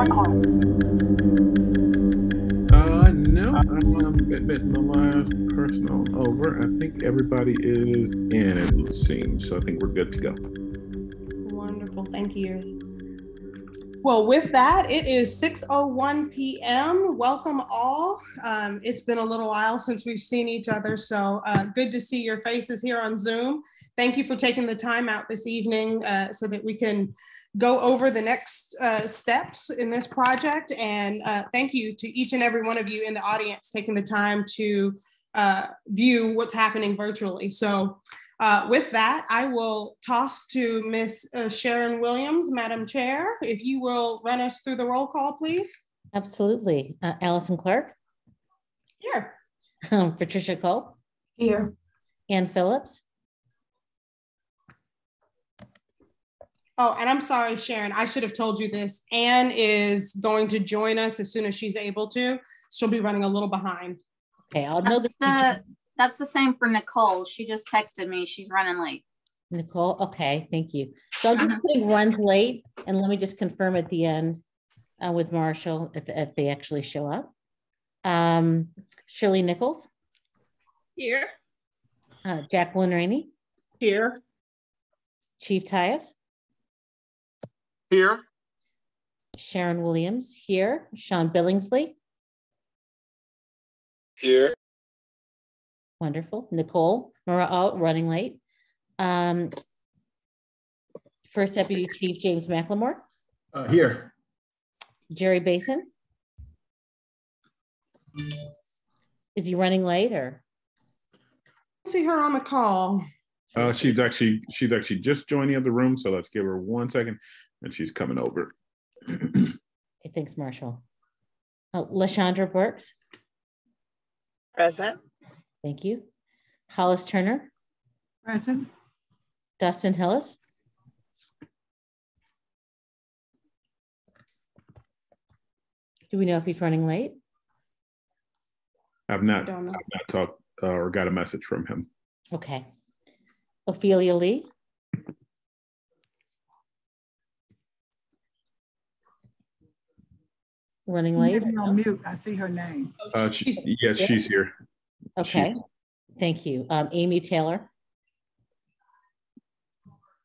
No, bit my last personal over. I think everybody is in, it seems. So I think we're good to go. Wonderful, thank you. Well, with that, it is 6:01 p.m. Welcome all. It's been a little while since we've seen each other, so good to see your faces here on Zoom. Thank you for taking the time out this evening so that we can go over the next steps in this project. And thank you to each and every one of you in the audience taking the time to view what's happening virtually. So with that, I will toss to Ms. Sharon Williams, Madam Chair, if you will run us through the roll call, please. Absolutely. Allison Clark. Here. Patricia Culp. Here. Ann Phillips. Oh, and I'm sorry, Sharon, I should have told you this. Ann is going to join us as soon as she's able to. She'll be running a little behind. Okay, I'll know that. That's the same for Nicole. She just texted me. She's running late. Nicole, okay, thank you. So I'm just putting runs late, and let me just confirm at the end with Marshall if they actually show up. Shirley Nichols. Here. Jacqueline Rainey. Here. Chief Tyus. Here. Sharon Williams here. Sean Billingsley. Here. Wonderful. Nicole Morale, running late. First Deputy Chief James McLemore. Here. Jerry Basin. Is he running late or? See her on the call. She's actually just joined the other room, so let's give her 1 second, and she's coming over. Okay, thanks, Marshall. LaShondra Burks. Present. Thank you. Hollis Turner. Present. Dustin Hillis. Do we know if he's running late? I've not talked or got a message from him. Okay. Ophelia Lee. Running late. On mute. I see her name. She's here. Okay. Thank you. Amy Taylor.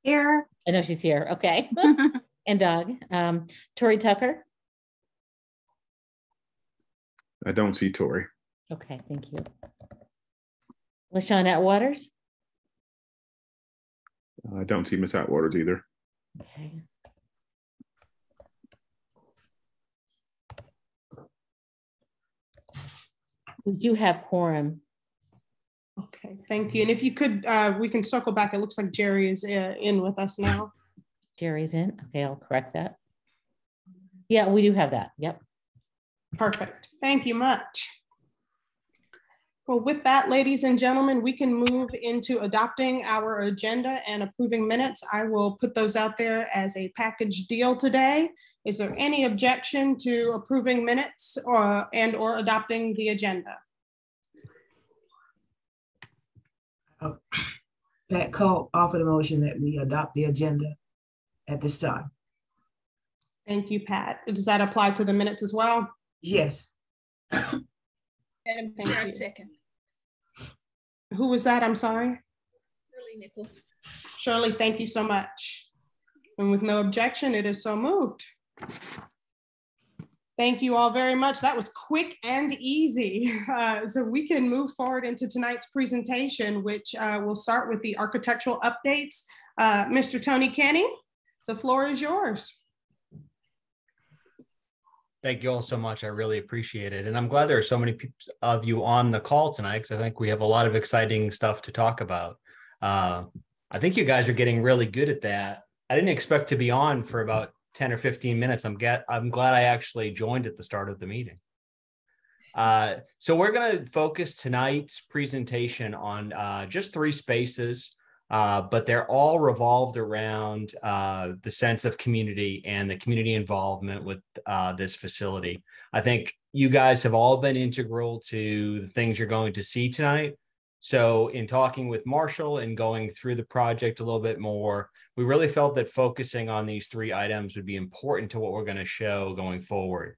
Here. I know she's here. Okay. And Doug. Tori Tucker. I don't see Tori. Okay, thank you. LaShawn Atwaters. I don't see Miss Atwaters either. Okay. We do have quorum. Okay, thank you. And if you could, we can circle back. It looks like Jerry is in with us now. Jerry's in. Okay, I'll correct that. Yeah, we do have that. Yep. Perfect. Thank you much. Well, with that, ladies and gentlemen, we can move into adopting our agenda and approving minutes. I will put those out there as a package deal today. Is there any objection to approving minutes or adopting the agenda? Pat Cole offered a motion that we adopt the agenda at this time. Thank you, Pat. Does that apply to the minutes as well? Yes. Madam Chair, second. Who was that? I'm sorry. Shirley Nichols. Shirley, thank you so much. And with no objection, it is so moved. Thank you all very much. That was quick and easy. So we can move forward into tonight's presentation, which will start with the architectural updates. Mr. Tony Kenny, the floor is yours. Thank you all so much. I really appreciate it. And I'm glad there are so many of you on the call tonight, because I think we have a lot of exciting stuff to talk about. I think you guys are getting really good at that. I didn't expect to be on for about 10 or 15 minutes. I'm glad I actually joined at the start of the meeting. So we're going to focus tonight's presentation on just 3 spaces, but they're all revolved around the sense of community and the community involvement with this facility. I think you guys have all been integral to the things you're going to see tonight. So in talking with Marshall and going through the project a little bit more, we really felt that focusing on these 3 items would be important to what we're going to show going forward.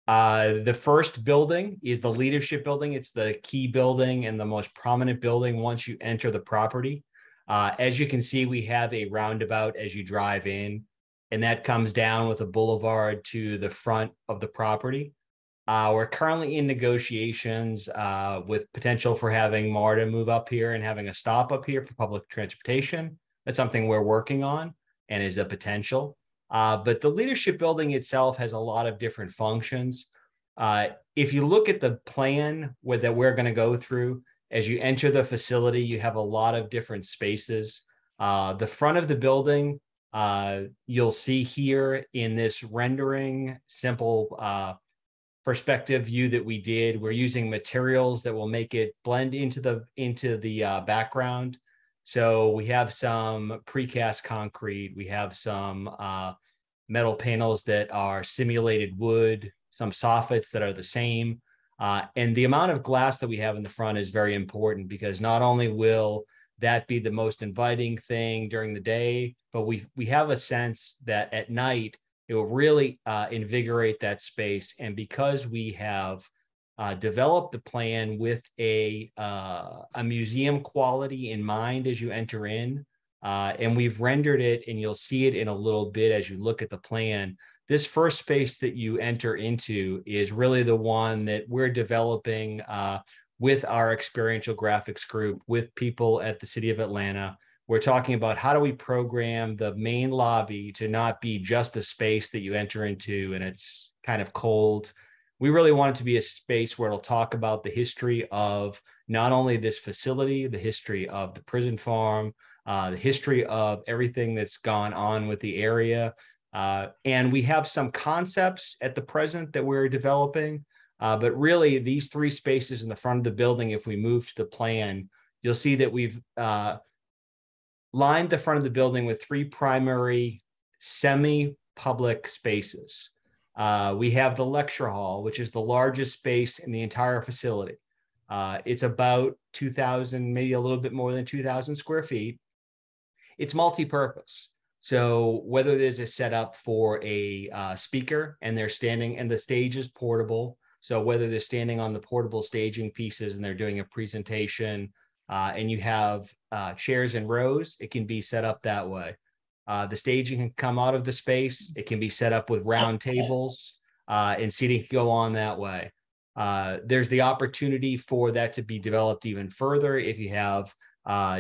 The first building is the leadership building. It's the key building and the most prominent building once you enter the property. As you can see, we have a roundabout as you drive in, and that comes down with a boulevard to the front of the property. We're currently in negotiations with potential for having MARTA move up here and having a stop up here for public transportation. That's something we're working on and is a potential. But the leadership building itself has a lot of different functions. If you look at the plan that we're going to go through, as you enter the facility, you have a lot of different spaces. The front of the building, you'll see here in this rendering, simple perspective view that we did. We're using materials that will make it blend into the background. So we have some precast concrete, we have some metal panels that are simulated wood, some soffits that are the same. And the amount of glass that we have in the front is very important, because not only will that be the most inviting thing during the day, but we have a sense that at night, it will really invigorate that space. And because we have developed the plan with a museum quality in mind as you enter in, and we've rendered it, and you'll see it in a little bit as you look at the plan. This first space that you enter into is really the one that we're developing with our experiential graphics group, with people at the City of Atlanta. We're talking about how do we program the main lobby to not be just a space that you enter into and it's kind of cold. We really want it to be a space where it'll talk about the history of not only this facility, the history of the prison farm, the history of everything that's gone on with the area. And we have some concepts at the present that we're developing, but really these 3 spaces in the front of the building, if we move to the plan, you'll see that we've lined the front of the building with 3 primary semi-public spaces. We have the lecture hall, which is the largest space in the entire facility. It's about 2,000, maybe a little bit more than 2,000 square feet. It's multi-purpose. So whether there's a setup for a speaker and they're standing, and the stage is portable. So whether they're standing on the portable staging pieces and they're doing a presentation, and you have chairs in rows, it can be set up that way. The staging can come out of the space. It can be set up with round tables, and seating can go on that way. There's the opportunity for that to be developed even further if you have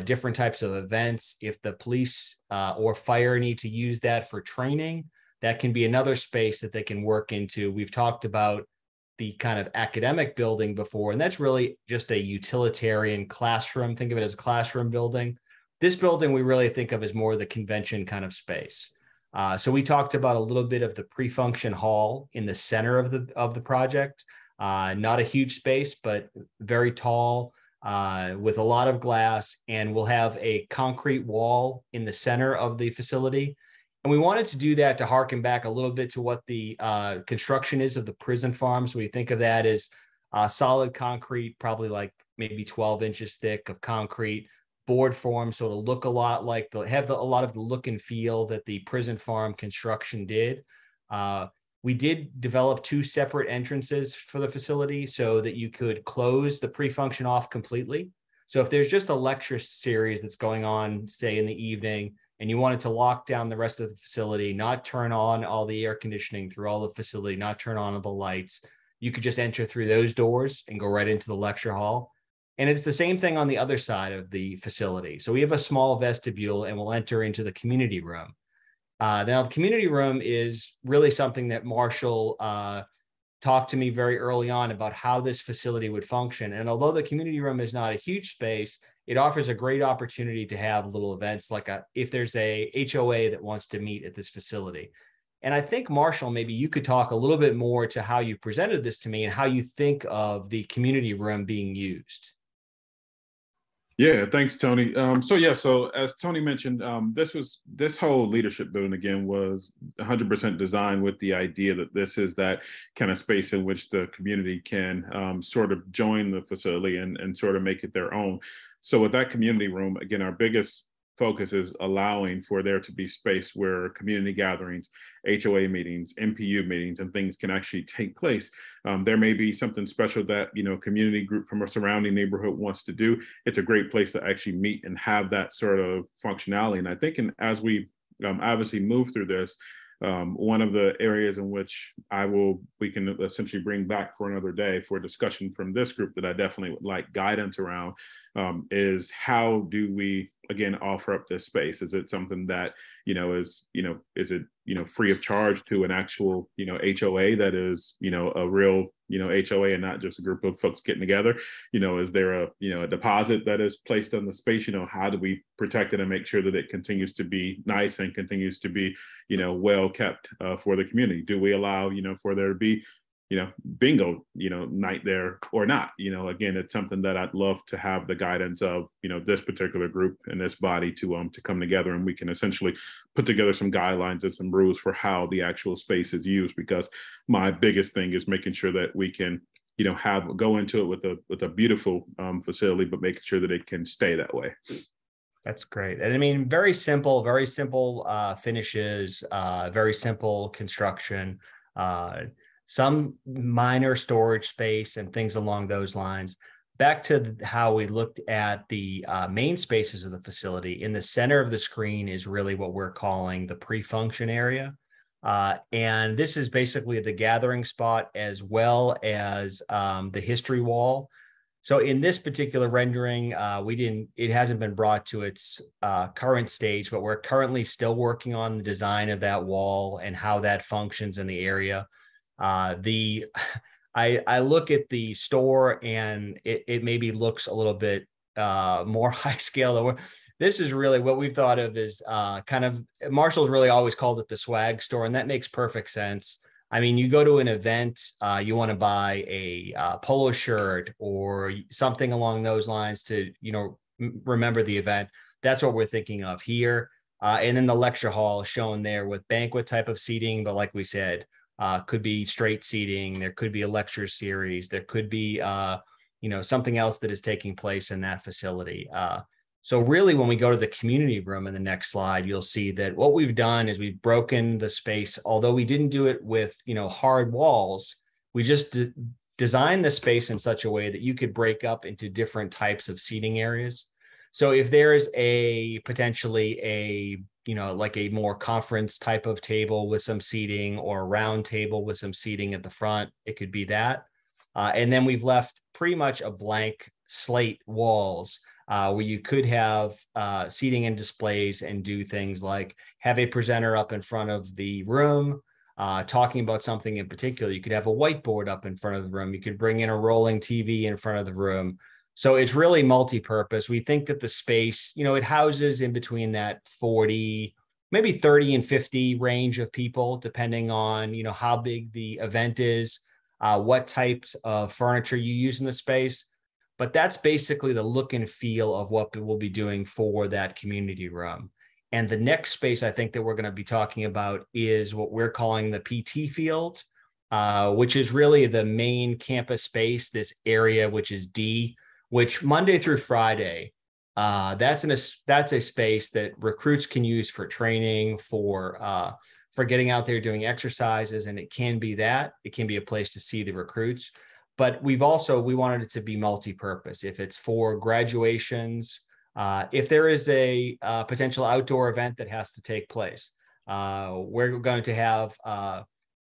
different types of events. If the police or fire need to use that for training, that can be another space that they can work into. We've talked about the kind of academic building before, and that's really just a utilitarian classroom. Think of it as a classroom building. This building we really think of as more the convention kind of space. So we talked about a little bit of the pre-function hall in the center of the project. Not a huge space, but very tall, with a lot of glass, and we'll have a concrete wall in the center of the facility. And we wanted to do that to harken back a little bit to what the construction is of the prison farm. So we think of that as solid concrete, probably like maybe 12 inches thick of concrete, board form. So it'll look a lot like a lot of the look and feel that the prison farm construction did. We did develop 2 separate entrances for the facility so that you could close the pre-function off completely. So if there's just a lecture series that's going on, say in the evening, and you wanted to lock down the rest of the facility, not turn on all the air conditioning through all the facility, not turn on all the lights, you could just enter through those doors and go right into the lecture hall. And it's the same thing on the other side of the facility. So we have a small vestibule, and we'll enter into the community room. Now, the community room is really something that Marshall talked to me very early on about how this facility would function. And although the community room is not a huge space, it offers a great opportunity to have little events, like if there's a HOA that wants to meet at this facility. And I think, Marshall, maybe you could talk a little bit more to how you presented this to me and how you think of the community room being used. Yeah, thanks, Tony. So as Tony mentioned, this whole leadership building again was 100% designed with the idea that this is that kind of space in which the community can sort of join the facility and sort of make it their own. So with that community room, again, our biggest focus is allowing for there to be space where community gatherings, HOA meetings, MPU meetings, and things can actually take place. There may be something special that, you know, community group from a surrounding neighborhood wants to do. It's a great place to actually meet and have that sort of functionality. And I think as we obviously move through this, one of the areas in which we can essentially bring back for another day for discussion from this group that I definitely would like guidance around is how do we, again, offer up this space? Is it something that, is it, free of charge to an actual, HOA that is, a real, HOA and not just a group of folks getting together? Is there a deposit that is placed on the space? How do we protect it and make sure that it continues to be nice and continues to be, well kept for the community? Do we allow, for there to be, bingo, night there or not? Again, it's something that I'd love to have the guidance of, this particular group and this body to come together, and we can essentially put together some guidelines and some rules for how the actual space is used. Because my biggest thing is making sure that we can, go into it with a beautiful facility, but making sure that it can stay that way. That's great. And I mean, very simple finishes, very simple construction, some minor storage space and things along those lines. Back to how we looked at the main spaces of the facility. In the center of the screen is really what we're calling the pre-function area. And this is basically the gathering spot as well as the history wall. So in this particular rendering, it hasn't been brought to its current stage, but we're currently still working on the design of that wall and how that functions in the area. I look at the store and it maybe looks a little bit more high scale. This is really what we've thought of as kind of, Marshall's really always called it the swag store, and that makes perfect sense. I mean, you go to an event, you want to buy a polo shirt or something along those lines to, remember the event. That's what we're thinking of here. And then the lecture hall shown there with banquet type of seating, but like we said, could be straight seating. There could be a lecture series. There could be, something else that is taking place in that facility. So really, when we go to the community room in the next slide, you'll see that what we've done is we've broken the space. Although we didn't do it with, hard walls, we just designed the space in such a way that you could break up into different types of seating areas. So if there's potentially like a more conference type of table with some seating, or a round table with some seating at the front, it could be that. And then we've left pretty much a blank slate walls where you could have seating and displays and do things like have a presenter up in front of the room talking about something in particular. You could have a whiteboard up in front of the room. You could bring in a rolling TV in front of the room. So it's really multi-purpose. We think that the space, it houses in between that 40, maybe 30 and 50 range of people, depending on, how big the event is, what types of furniture you use in the space. But that's basically the look and feel of what we'll be doing for that community room. And the next space I think that we're going to be talking about is what we're calling the PT field, which is really the main campus space, this area, which is D, which Monday through Friday, that's a space that recruits can use for training, for getting out there doing exercises, and it can be a place to see the recruits. But we wanted it to be multi-purpose. If it's for graduations, if there is a potential outdoor event that has to take place, we're going to have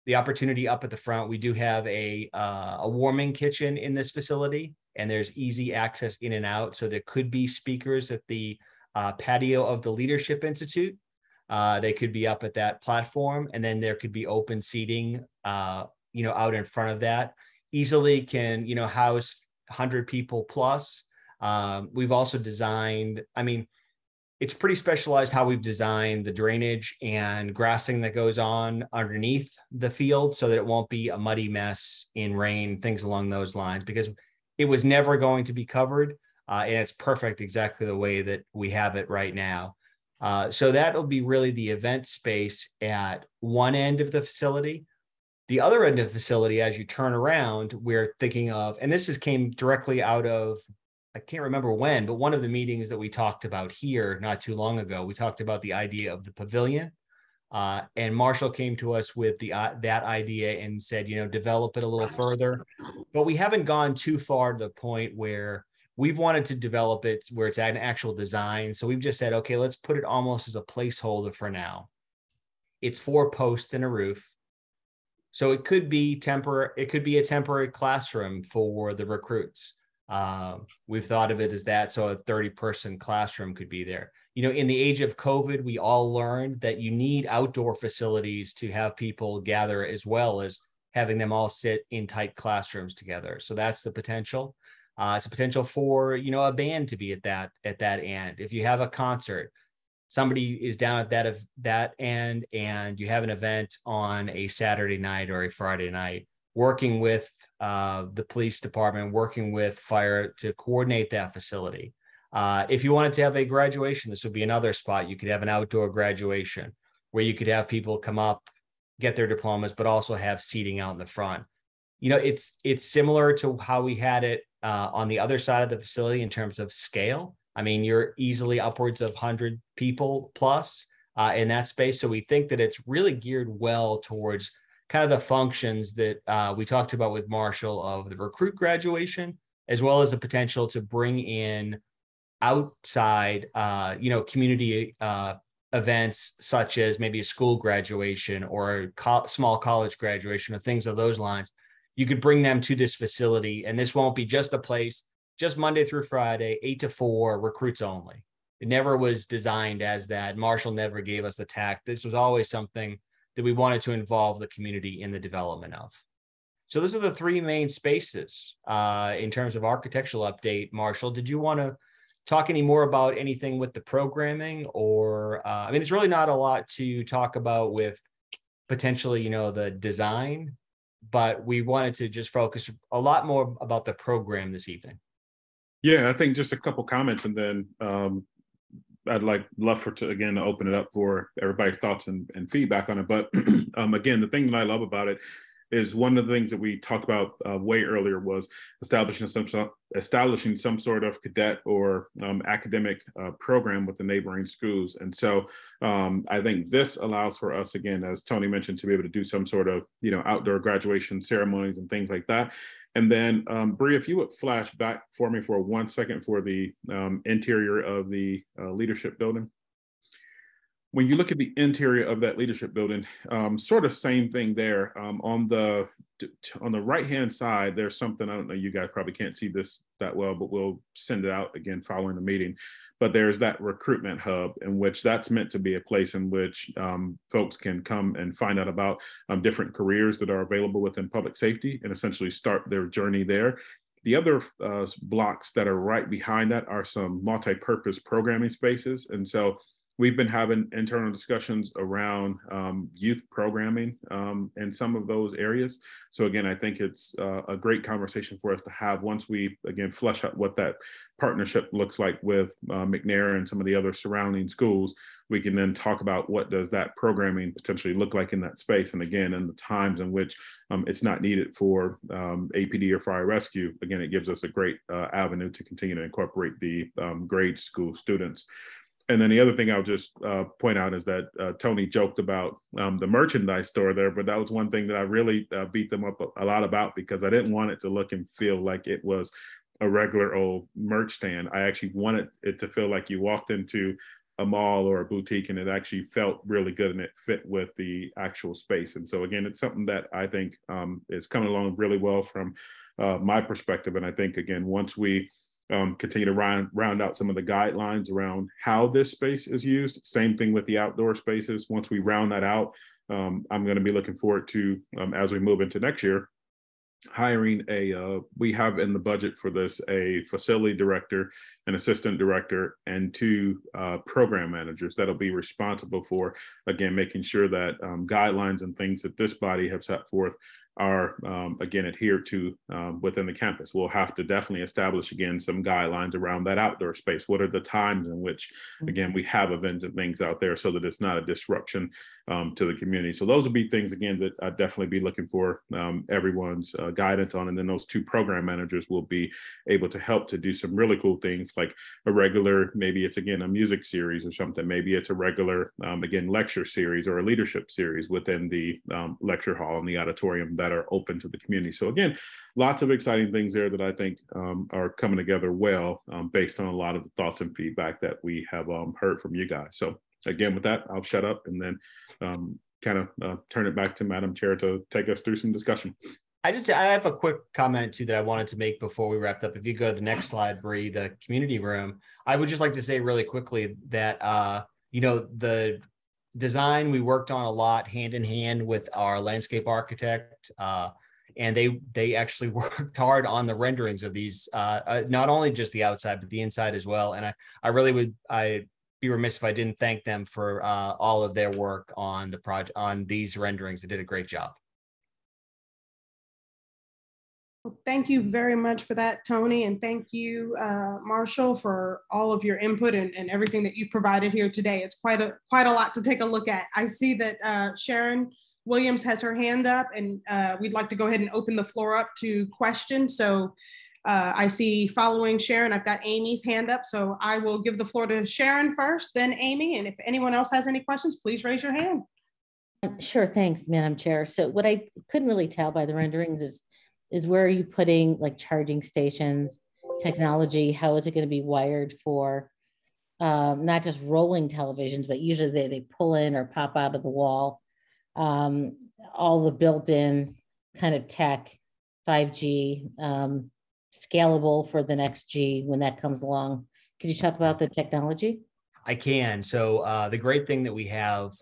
the opportunity up at the front. We do have a warming kitchen in this facility, and there's easy access in and out. So there could be speakers at the patio of the Leadership Institute. They could be up at that platform, and then there could be open seating, out in front of that. Easily can, house 100 people plus. We've also designed, it's pretty specialized how we've designed the drainage and grassing that goes on underneath the field so that it won't be a muddy mess in rain, things along those lines, because it was never going to be covered. and it's perfect exactly the way that we have it right now. So that'll be really the event space at one end of the facility. The other end of the facility, as you turn around, we're thinking of, and came directly out of, I can't remember when, but one of the meetings that we talked about here not too long ago, we talked about the idea of the pavilion. And Marshall came to us with that idea and said, develop it a little further. But we haven't gone too far to the point where we've wanted to develop it where it's an actual design. So we've just said, okay, let's put it almost as a placeholder for now. It's 4 posts and a roof. So it could be temporary. It could be a temporary classroom for the recruits. We've thought of it as that. So a 30-person classroom could be there. In the age of COVID, we all learned that you need outdoor facilities to have people gather, as well as having them all sit in tight classrooms together. So that's the potential. It's a potential for, a band to be at that end. If you have a concert, somebody is down at that end, and you have an event on a Saturday night or a Friday night, working with the police department, working with fire to coordinate that facility. If you wanted to have a graduation, this would be another spot. You could have an outdoor graduation where you could have people come up, get their diplomas, but also have seating out in the front. It's similar to how we had it on the other side of the facility in terms of scale. I mean, you're easily upwards of 100 people plus in that space. So we think that it's really geared well towards kind of the functions that we talked about with Marshall of the recruit graduation, as well as the potential to bring in outside, community events such as maybe a school graduation or a small college graduation or things of those lines. You could bring them to this facility, and this won't be just a place, just Monday through Friday, 8 to 4, recruits only. It never was designed as that. Marshall never gave us the tact. This was always something that we wanted to involve the community in the development of. So those are the 3 main spaces in terms of architectural update. Marshall, did you want to talk any more about anything with the programming, or there's really not a lot to talk about with potentially, the design, but we wanted to just focus a lot more about the program this evening. Yeah, I think just a couple comments, and then I'd love to open it up for everybody's thoughts and feedback on it. But again, the thing that I love about it is one of the things that we talked about way earlier was establishing some sort of cadet or academic program with the neighboring schools. And so I think this allows for us, again, as Tony mentioned, to be able to do some sort of, outdoor graduation ceremonies and things like that. And then Bree, if you would flash back for me for 1 second for the interior of the leadership building. When you look at the interior of that leadership building, sort of same thing there. On the right-hand side, there's something, I don't know, you guys probably can't see this that well, but we'll send it out again following the meeting. But there's that recruitment hub, in which that's meant to be a place in which folks can come and find out about different careers that are available within public safety and essentially start their journey there. The other blocks that are right behind that are some multi-purpose programming spaces. And so we've been having internal discussions around youth programming in some of those areas. So again, I think it's a great conversation for us to have once we, again, flesh out what that partnership looks like with McNair and some of the other surrounding schools. We can then talk about what does that programming potentially look like in that space. And again, in the times in which it's not needed for APD or fire rescue, again, it gives us a great avenue to continue to incorporate the grade school students. And then the other thing I'll just point out is that Tony joked about the merchandise store there, but that was one thing that I really beat them up a lot about, because I didn't want it to look and feel like it was a regular old merch stand. I actually wanted it to feel like you walked into a mall or a boutique and it actually felt really good and it fit with the actual space. And so again, it's something that I think is coming along really well from my perspective. And I think, again, once we continue to round out some of the guidelines around how this space is used. Same thing with the outdoor spaces. Once we round that out, I'm going to be looking forward to, as we move into next year, hiring we have in the budget for this a facility director, an assistant director, and 2 program managers that'll be responsible for, again, making sure that guidelines and things that this body have set forth are, again, adhered to within the campus. We'll have to definitely establish, again, some guidelines around that outdoor space. What are the times in which, again, we have events and things out there so that it's not a disruption to the community. So those would be things, again, that I'd definitely be looking for everyone's guidance on. And then those two program managers will be able to help to do some really cool things, like a regular, maybe it's, again, a music series or something. Maybe it's a regular, again, lecture series or a leadership series within the lecture hall and the auditorium that are open to the community. So again, lots of exciting things there that I think are coming together well based on a lot of the thoughts and feedback that we have heard from you guys. So again, with that, I'll shut up and then kind of turn it back to Madam Chair to take us through some discussion. I have a quick comment too that I wanted to make before we wrapped up. If you go to the next slide, Bree, the community room, I would just like to say really quickly that, you know, the design we worked on a lot hand in hand with our landscape architect, and they actually worked hard on the renderings of these, not only just the outside, but the inside as well. And I'd be remiss if I didn't thank them for all of their work on the project, on these renderings. They did a great job. Well, thank you very much for that, Tony, and thank you, Marshall, for all of your input and everything that you provided here today. It's quite a lot to take a look at. I see that Sharon Williams has her hand up, and we'd like to go ahead and open the floor up to questions. So I see, following Sharon, I've got Amy's hand up, so I will give the floor to Sharon first, then Amy, and if anyone else has any questions, please raise your hand. Sure, thanks, Madam Chair. So what I couldn't really tell by the renderings is where are you putting like charging stations, technology? How is it going to be wired for not just rolling televisions, but usually they pull in or pop out of the wall. All the built-in kind of tech, 5G, scalable for the next G when that comes along. Could you talk about the technology? I can. So the great thing that we have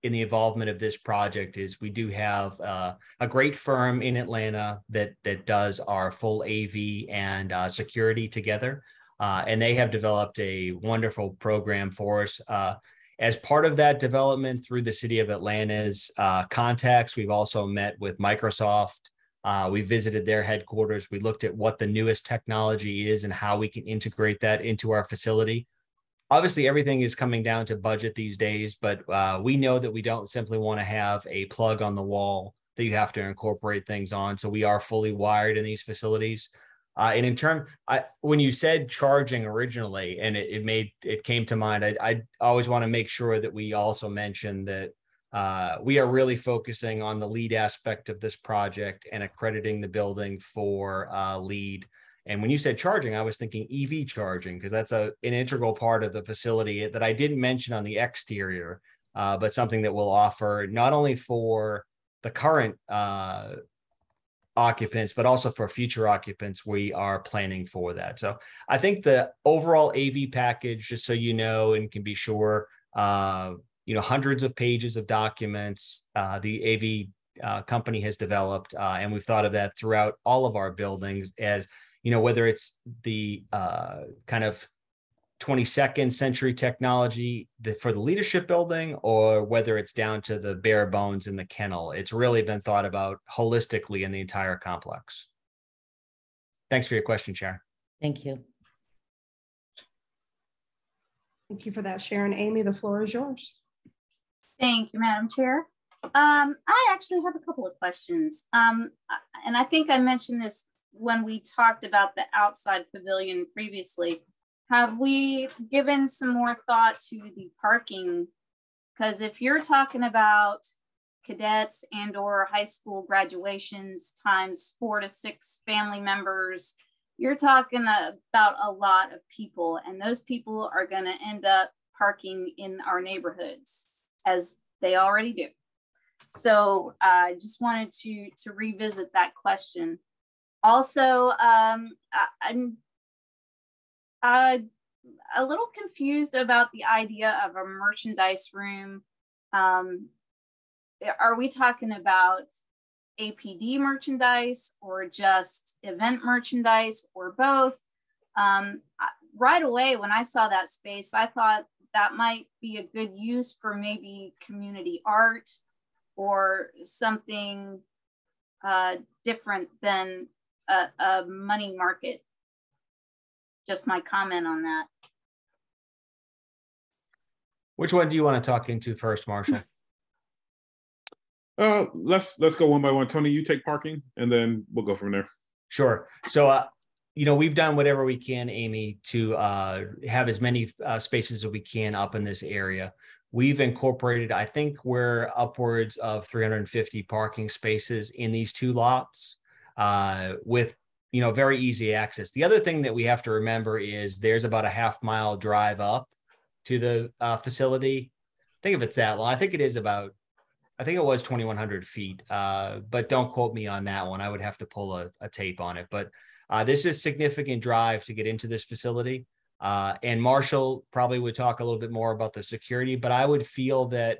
in the involvement of this project is we do have a great firm in Atlanta that does our full AV and security together. And they have developed a wonderful program for us. As part of that development through the City of Atlanta's contacts, we've also met with Microsoft. We visited their headquarters. We looked at what the newest technology is and how we can integrate that into our facility. Obviously, everything is coming down to budget these days, but we know that we don't simply want to have a plug on the wall that you have to incorporate things on. So we are fully wired in these facilities. And in turn, when you said charging originally, and it came to mind, I always want to make sure that we also mention that we are really focusing on the LEED aspect of this project and accrediting the building for LEED. And when you said charging, I was thinking EV charging, because that's an integral part of the facility that I didn't mention on the exterior, but something that we'll offer not only for the current occupants, but also for future occupants. We are planning for that. So I think the overall AV package, just so you know and can be sure, hundreds of pages of documents the AV company has developed, and we've thought of that throughout all of our buildings as, whether it's the kind of 22nd century technology for the leadership building, or whether it's down to the bare bones in the kennel. It's really been thought about holistically in the entire complex. Thanks for your question, Sharon. Thank you. Thank you for that, Sharon. Amy, the floor is yours. Thank you, Madam Chair. I actually have a couple of questions. And I think I mentioned this when we talked about the outside pavilion previously. Have we given some more thought to the parking? Because if you're talking about cadets and or high school graduations times 4 to 6 family members, you're talking about a lot of people, and those people are going to end up parking in our neighborhoods, as they already do. So I just wanted to revisit that question. Also, I'm a little confused about the idea of a merchandise room. Are we talking about APD merchandise or just event merchandise or both? Right away, when I saw that space, I thought that might be a good use for maybe community art or something different than a money market. Just my comment on that. Which one do you want to talk into first, Marshall? Let's go one by one. Tony, you take parking, and then we'll go from there. Sure. So, we've done whatever we can, Amy, to have as many spaces as we can up in this area. We've incorporated, I think we're upwards of 350 parking spaces in these two lots with, very easy access. The other thing that we have to remember is there's about a half-mile drive up to the facility. I think if it's that long, I think it was 2,100 feet, but don't quote me on that one. I would have to pull a tape on it. But this is a significant drive to get into this facility. And Marshall probably would talk a little bit more about the security, but I would feel that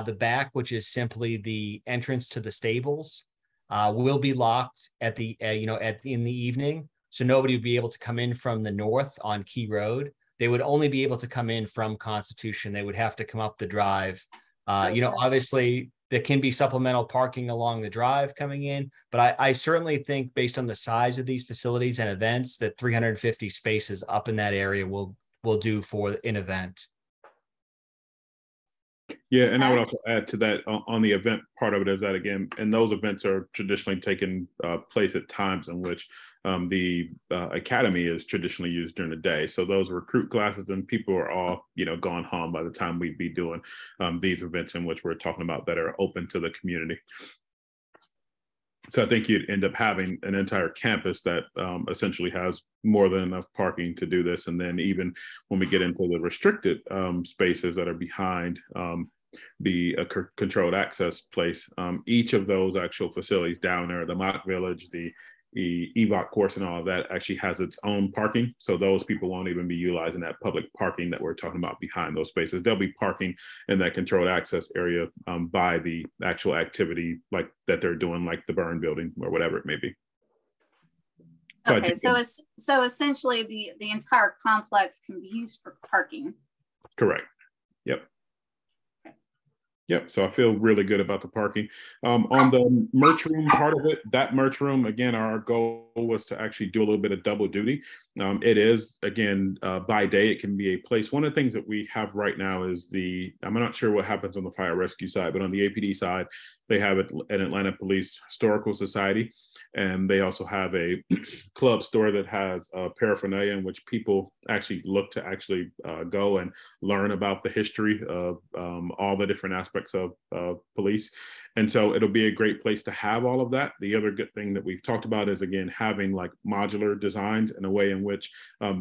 the back, which is simply the entrance to the stables, will be locked in the evening. So nobody would be able to come in from the north on Key Road. They would only be able to come in from Constitution. They would have to come up the drive. Obviously there can be supplemental parking along the drive coming in, but I certainly think based on the size of these facilities and events that 350 spaces up in that area will do for an event. Yeah, and I would also add to that on the event part of it is that, again, and those events are traditionally taking place at times in which the academy is traditionally used during the day. So those recruit classes and people are all, gone home by the time we'd be doing these events in which we're talking about that are open to the community. So I think you'd end up having an entire campus that essentially has more than enough parking to do this. And then even when we get into the restricted spaces that are behind the controlled access place, each of those actual facilities down there, the Mock Village, the EVOC course and all of that actually has its own parking. So those people won't even be utilizing that public parking that we're talking about behind those spaces. They'll be parking in that controlled access area by the actual activity like that they're doing, like the burn building or whatever it may be. Okay, so essentially the entire complex can be used for parking. Correct. Yep. Yep. So I feel really good about the parking. On the merch room part of it, that merch room, again, our goal was to actually do a little bit of double duty. It is, again, by day, it can be a place. One of the things that we have right now is I'm not sure what happens on the fire rescue side, but on the APD side, they have an Atlanta Police Historical Society. And they also have a club store that has paraphernalia in which people actually look to actually go and learn about the history of all the different aspects of police. And so it'll be a great place to have all of that. The other good thing that we've talked about is, again, having like modular designs in a way in which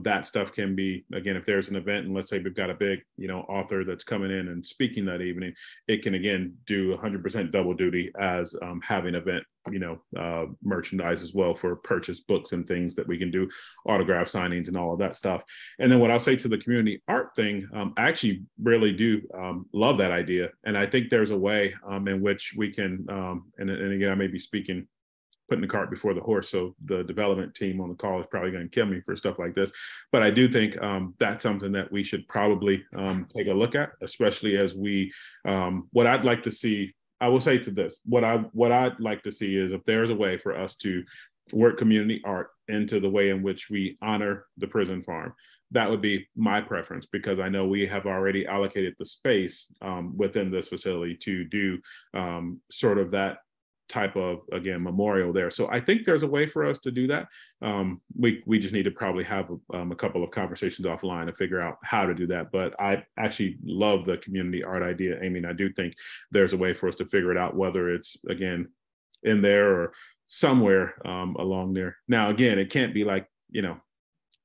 that stuff can be, again, if there's an event and let's say we've got a big, author that's coming in and speaking that evening, it can, again, do 100% double duty as having event merchandise as well for purchase books and things that we can do, autograph signings and all of that stuff. And then what I'll say to the community art thing, I actually really do love that idea. And I think there's a way in which we can, and again, I may be putting the cart before the horse, so the development team on the call is probably going to kill me for stuff like this. But I do think that's something that we should probably take a look at, especially as we, what I'd like to see, I will say to this, what I'd like to see is if there's a way for us to work community art into the way in which we honor the prison farm, that would be my preference, because I know we have already allocated the space within this facility to do sort of that type of, again, memorial there. So I think there's a way for us to do that. We just need to probably have a couple of conversations offline to figure out how to do that. But I actually love the community art idea, Amy, and I do think there's a way for us to figure it out, whether it's, again, in there or somewhere along there. Now, again, it can't be like,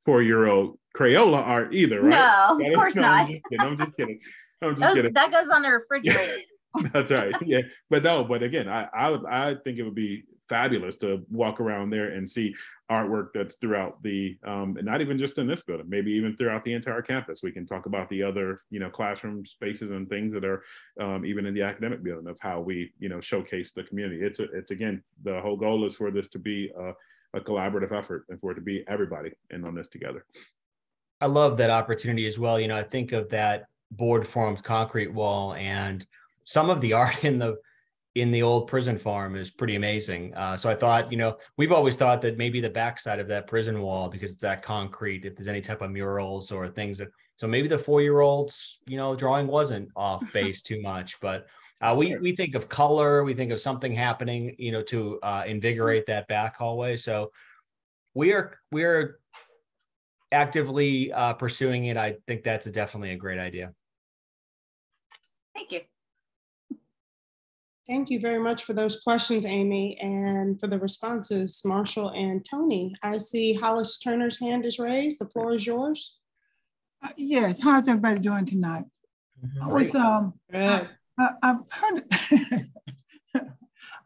4-year-old Crayola art either, right? No, of course not. I'm just kidding. That goes on the refrigerator. That's right. Yeah. But again, I think it would be fabulous to walk around there and see artwork that's throughout the, and not even just in this building, maybe even throughout the entire campus. We can talk about the other, classroom spaces and things that are even in the academic building of how we, showcase the community. It's again, the whole goal is for this to be a collaborative effort and for it to be everybody in on this together. I love that opportunity as well. I think of that board formed concrete wall and some of the art in in the old prison farm is pretty amazing. So I thought, we've always thought that maybe the backside of that prison wall, because it's that concrete, if there's any type of murals or things that, so maybe the 4-year-old's, drawing wasn't off base too much, but we think of color, we think of something happening, to invigorate that back hallway. So we are actively pursuing it. I think that's definitely a great idea. Thank you. Thank you very much for those questions, Amy, and for the responses, Marshall and Tony. I see Hollis Turner's hand is raised. The floor is yours. Yes, how's everybody doing tonight? I was I've heard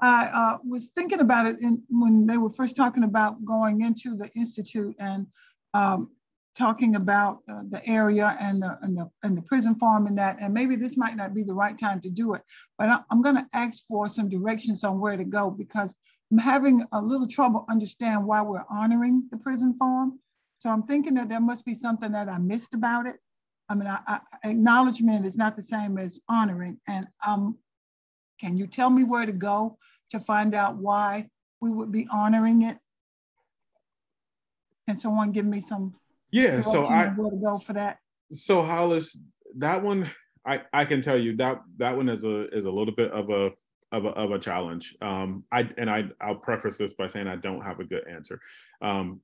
I was thinking about it when they were first talking about going into the Institute and talking about the area and the prison farm and that, and maybe this might not be the right time to do it, but I'm going to ask for some directions on where to go, because I'm having a little trouble understand why we're honoring the prison farm. So I'm thinking that there must be something that I missed about it. I mean, acknowledgement is not the same as honoring. And can you tell me where to go to find out why we would be honoring it? Can someone give me some? Yeah, so where to go for that? So Hollis, that one I can tell you that one is a little bit of a challenge. I'll preface this by saying I don't have a good answer,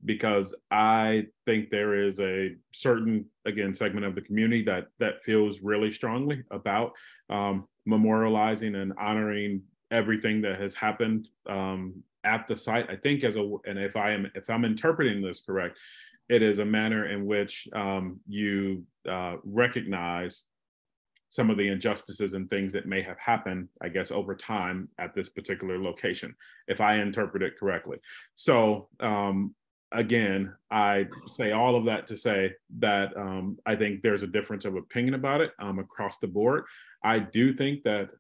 because I think there is a certain, again, segment of the community that feels really strongly about memorializing and honoring everything that has happened at the site. I think if I'm interpreting this correct, it is a manner in which you recognize some of the injustices and things that may have happened, I guess, over time at this particular location, if I interpret it correctly. So again, I say all of that to say that I think there's a difference of opinion about it across the board. I do think that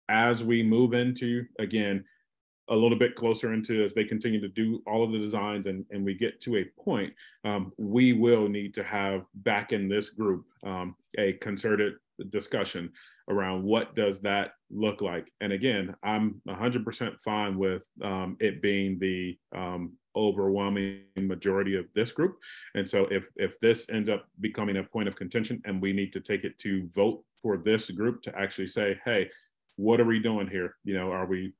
as we move into, again, a little bit closer into, as they continue to do all of the designs and we get to a point, we will need to have back in this group a concerted discussion around what does that look like. And again, I'm 100% fine with it being the overwhelming majority of this group. And so if this ends up becoming a point of contention and we need to take it to vote for this group to actually say, hey, what are we doing here? Are we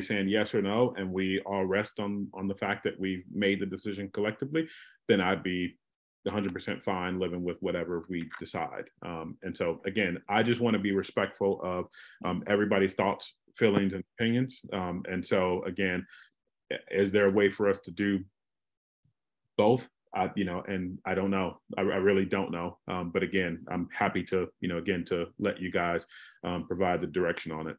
saying yes or no? And we all rest on the fact that we've made the decision collectively, then I'd be 100% fine living with whatever we decide. And so again, I just want to be respectful of everybody's thoughts, feelings, and opinions. And so again, is there a way for us to do both? And I don't know. I really don't know. But again, I'm happy to, again, to let you guys provide the direction on it.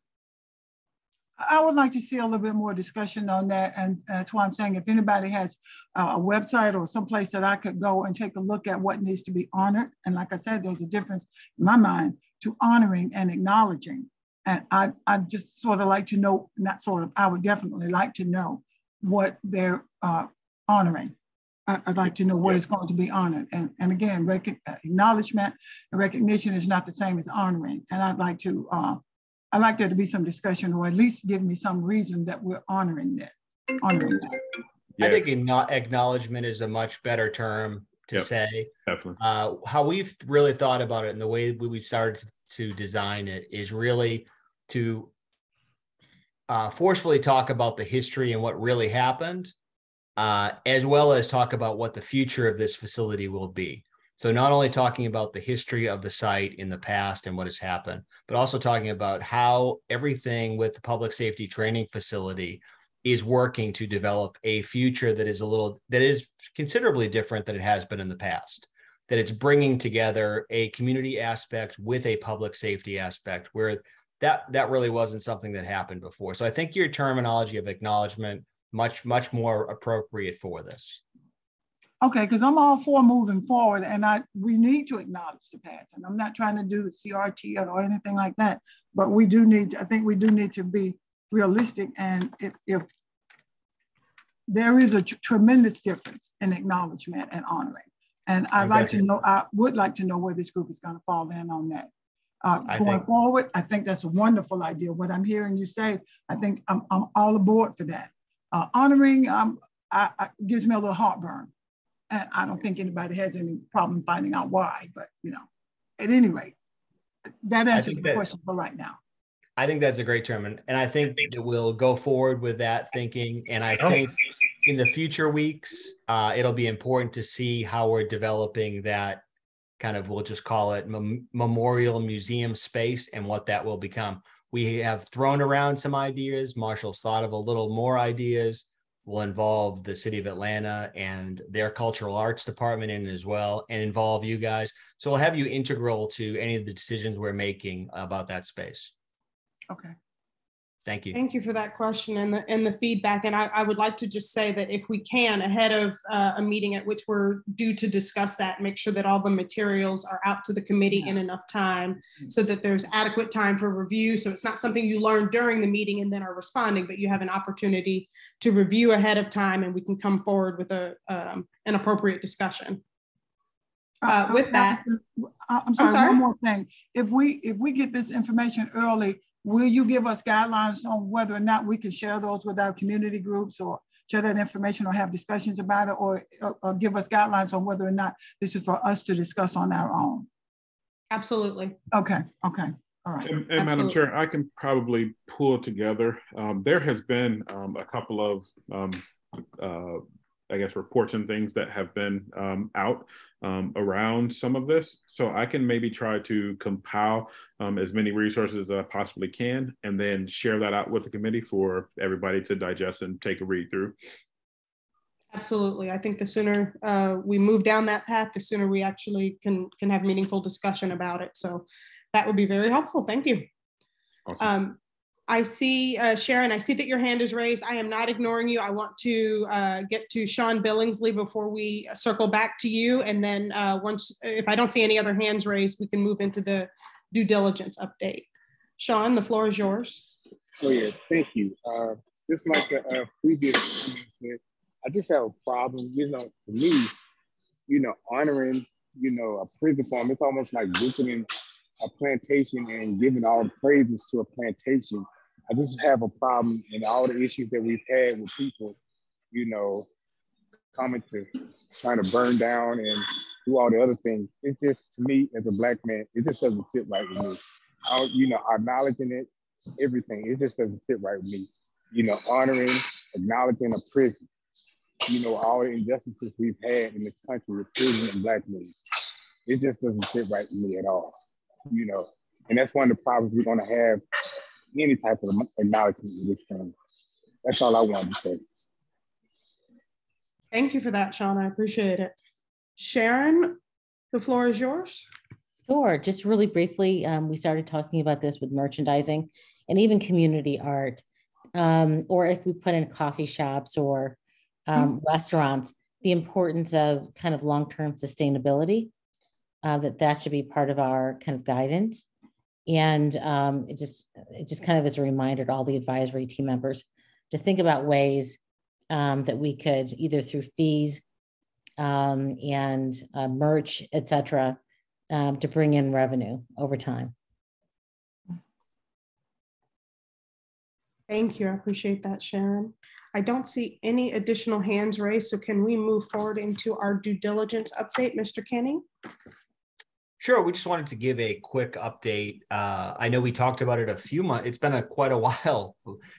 I would like to see a little bit more discussion on that. And that's why I'm saying if anybody has a website or someplace that I could go and take a look at what needs to be honored. And like I said, there's a difference in my mind to honoring and acknowledging. And I just sort of like to know, not sort of, I would definitely like to know what they're honoring. I'd like to know what is going to be honored. And again, acknowledgement and recognition is not the same as honoring. And I'd like there to be some discussion, or at least give me some reason that we're honoring that. Yeah. I think acknowledgement is a much better term to say. Definitely. How we've really thought about it and the way we started to design it is really to forcefully talk about the history and what really happened, as well as talk about what the future of this facility will be. So not only talking about the history of the site in the past and what has happened, but also talking about how everything with the public safety training facility is working to develop a future that is considerably different than it has been in the past. That it's bringing together a community aspect with a public safety aspect, where that really wasn't something that happened before. So I think your terminology of acknowledgement much more appropriate for this. Okay, because I'm all for moving forward, and we need to acknowledge the past. And I'm not trying to do CRT or anything like that, but I think we do need to be realistic. And if there is a tremendous difference in acknowledgement and honoring, and I would like to know where this group is going to fall in on that. Going forward, I think that's a wonderful idea. What I'm hearing you say, I think I'm all aboard for that. Honoring gives me a little heartburn. And I don't think anybody has any problem finding out why, but at any rate, that answers the question for right now. I think that's a great term. And I think that we'll go forward with that thinking. And I think in the future weeks, it'll be important to see how we're developing that kind of, we'll just call it memorial museum space and what that will become. We have thrown around some ideas. Marshall's thought of a little more ideas. Will involve the city of Atlanta and their cultural arts department in as well, and involve you guys. So we'll have you integral to any of the decisions we're making about that space. Okay. Thank you. Thank you for that question and the feedback. And I would like to just say that if we can, ahead of a meeting at which we're due to discuss that, make sure that all the materials are out to the committee in enough time so that there's adequate time for review. So it's not something you learn during the meeting and then are responding, but you have an opportunity to review ahead of time and we can come forward with an appropriate discussion. With that, I'm sorry, one more thing. If we get this information early, will you give us guidelines on whether or not we can share those with our community groups or share that information or have discussions about it, or give us guidelines on whether or not this is for us to discuss on our own? Absolutely. Okay. All right. And Madam Chair, I can probably pull together. There has been a couple of, I guess, reports and things that have been out around some of this. So I can maybe try to compile as many resources as I possibly can, and then share that out with the committee for everybody to digest and take a read through. Absolutely. I think the sooner we move down that path, the sooner we actually can have meaningful discussion about it. So that would be very helpful. Thank you. Awesome. I see, Sharon, I see that your hand is raised. I am not ignoring you. I want to get to Sean Billingsley before we circle back to you. And then if I don't see any other hands raised, we can move into the due diligence update. Sean, the floor is yours. Oh yeah, thank you. Just like the previous said, I just have a problem, for me, honoring, a prison farm. It's almost like visiting a plantation and giving all the praises to a plantation. I just have a problem in all the issues that we've had with people, coming to trying to burn down and do all the other things. It's just, to me, as a Black man, it just doesn't sit right with me. Acknowledging it, everything, it just doesn't sit right with me. Honoring, acknowledging a prison, all the injustices we've had in this country with prison and Black men. It just doesn't sit right with me at all. And that's one of the problems we're going to have any type of acknowledgement in this thing. That's all I wanted to say. Thank you for that, Sean. I appreciate it. Sharon, the floor is yours. Sure. Just really briefly, we started talking about this with merchandising and even community art, or if we put in coffee shops or restaurants, the importance of kind of long-term sustainability. That should be part of our kind of guidance. And it just kind of is a reminder to all the advisory team members to think about ways that we could, either through fees and merch, et cetera, to bring in revenue over time. Thank you. I appreciate that, Sharon. I don't see any additional hands raised, so can we move forward into our due diligence update, Mr. Kenny? Sure. We just wanted to give a quick update. I know we talked about it a few months. It's been quite a while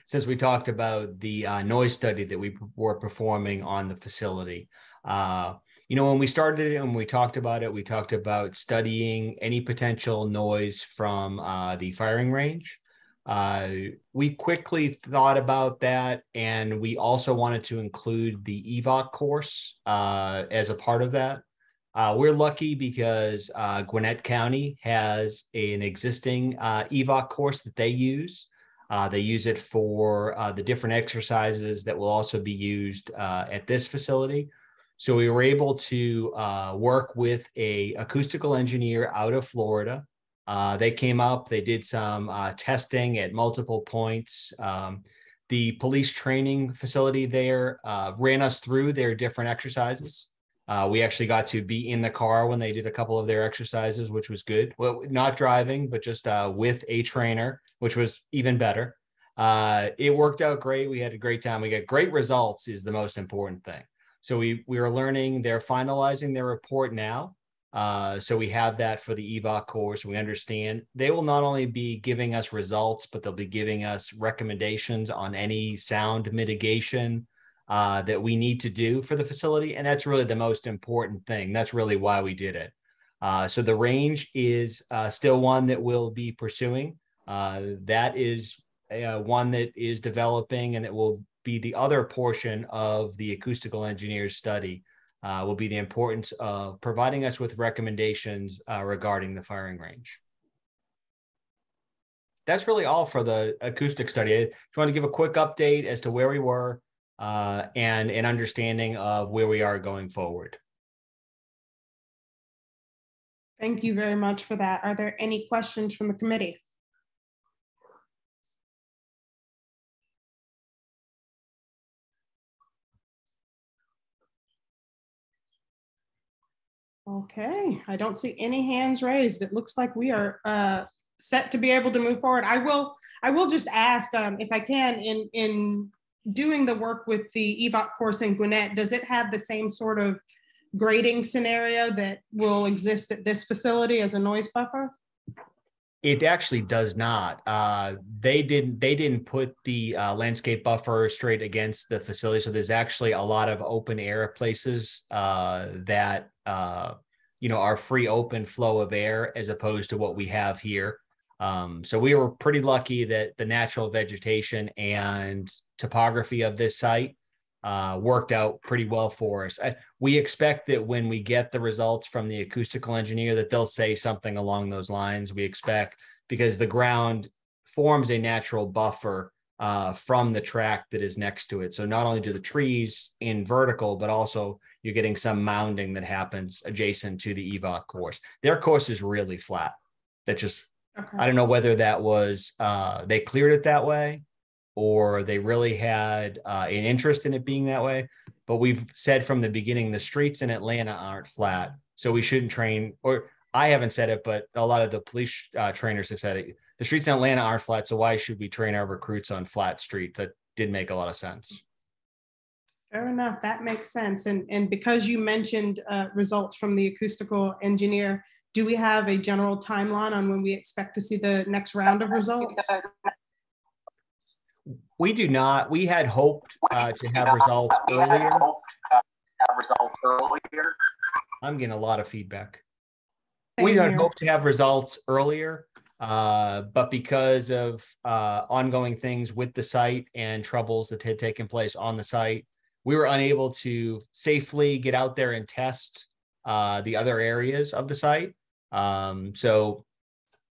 since we talked about the noise study that we were performing on the facility. When we started it and we talked about studying any potential noise from the firing range. We quickly thought about that, and we also wanted to include the EVOC course as a part of that. We're lucky because Gwinnett County has an existing EVOC course that they use. They use it for the different exercises that will also be used at this facility. So we were able to work with an acoustical engineer out of Florida. They came up, they did some testing at multiple points. The police training facility there ran us through their different exercises. We actually got to be in the car when they did a couple of their exercises, which was good. Well, not driving, but just with a trainer, which was even better. It worked out great. We had a great time. We got great results is the most important thing. So we are learning. They're finalizing their report now. So we have that for the EVOC course. We understand they will not only be giving us results, but they'll be giving us recommendations on any sound mitigation that we need to do for the facility. And that's really the most important thing. That's really why we did it. So the range is still one that we'll be pursuing. That is one that is developing, and it will be the other portion of the acoustical engineers study, will be the importance of providing us with recommendations regarding the firing range. That's really all for the acoustic study. I just want to give a quick update as to where we were and an understanding of where we are going forward. Thank you very much for that. Are there any questions from the committee? Okay, I don't see any hands raised. It looks like we are set to be able to move forward. I will just ask if I can, in doing the work with the EVOC course in Gwinnett, does it have the same sort of grading scenario that will exist at this facility as a noise buffer? It actually does not. They didn't put the landscape buffer straight against the facility. So there's actually a lot of open air places that are free open flow of air as opposed to what we have here. So we were pretty lucky that the natural vegetation and topography of this site worked out pretty well for us. We expect that when we get the results from the acoustical engineer that they'll say something along those lines. We expect, because the ground forms a natural buffer from the track that is next to it. So not only do the trees in vertical, but also you're getting some mounding that happens adjacent to the EVOC course. Their course is really flat. That just, okay. I don't know whether that was, they cleared it that way, or they really had an interest in it being that way. But we've said from the beginning, the streets in Atlanta aren't flat. So we shouldn't train, or I haven't said it, but a lot of the police trainers have said it. The streets in Atlanta aren't flat. So why should we train our recruits on flat streets? That did make a lot of sense. Fair enough, that makes sense. And because you mentioned results from the acoustical engineer, do we have a general timeline on when we expect to see the next round of results? We do not. We had hoped to have results earlier. I'm getting a lot of feedback. We had hoped to have results earlier, but because of ongoing things with the site and troubles that had taken place on the site, we were unable to safely get out there and test the other areas of the site. So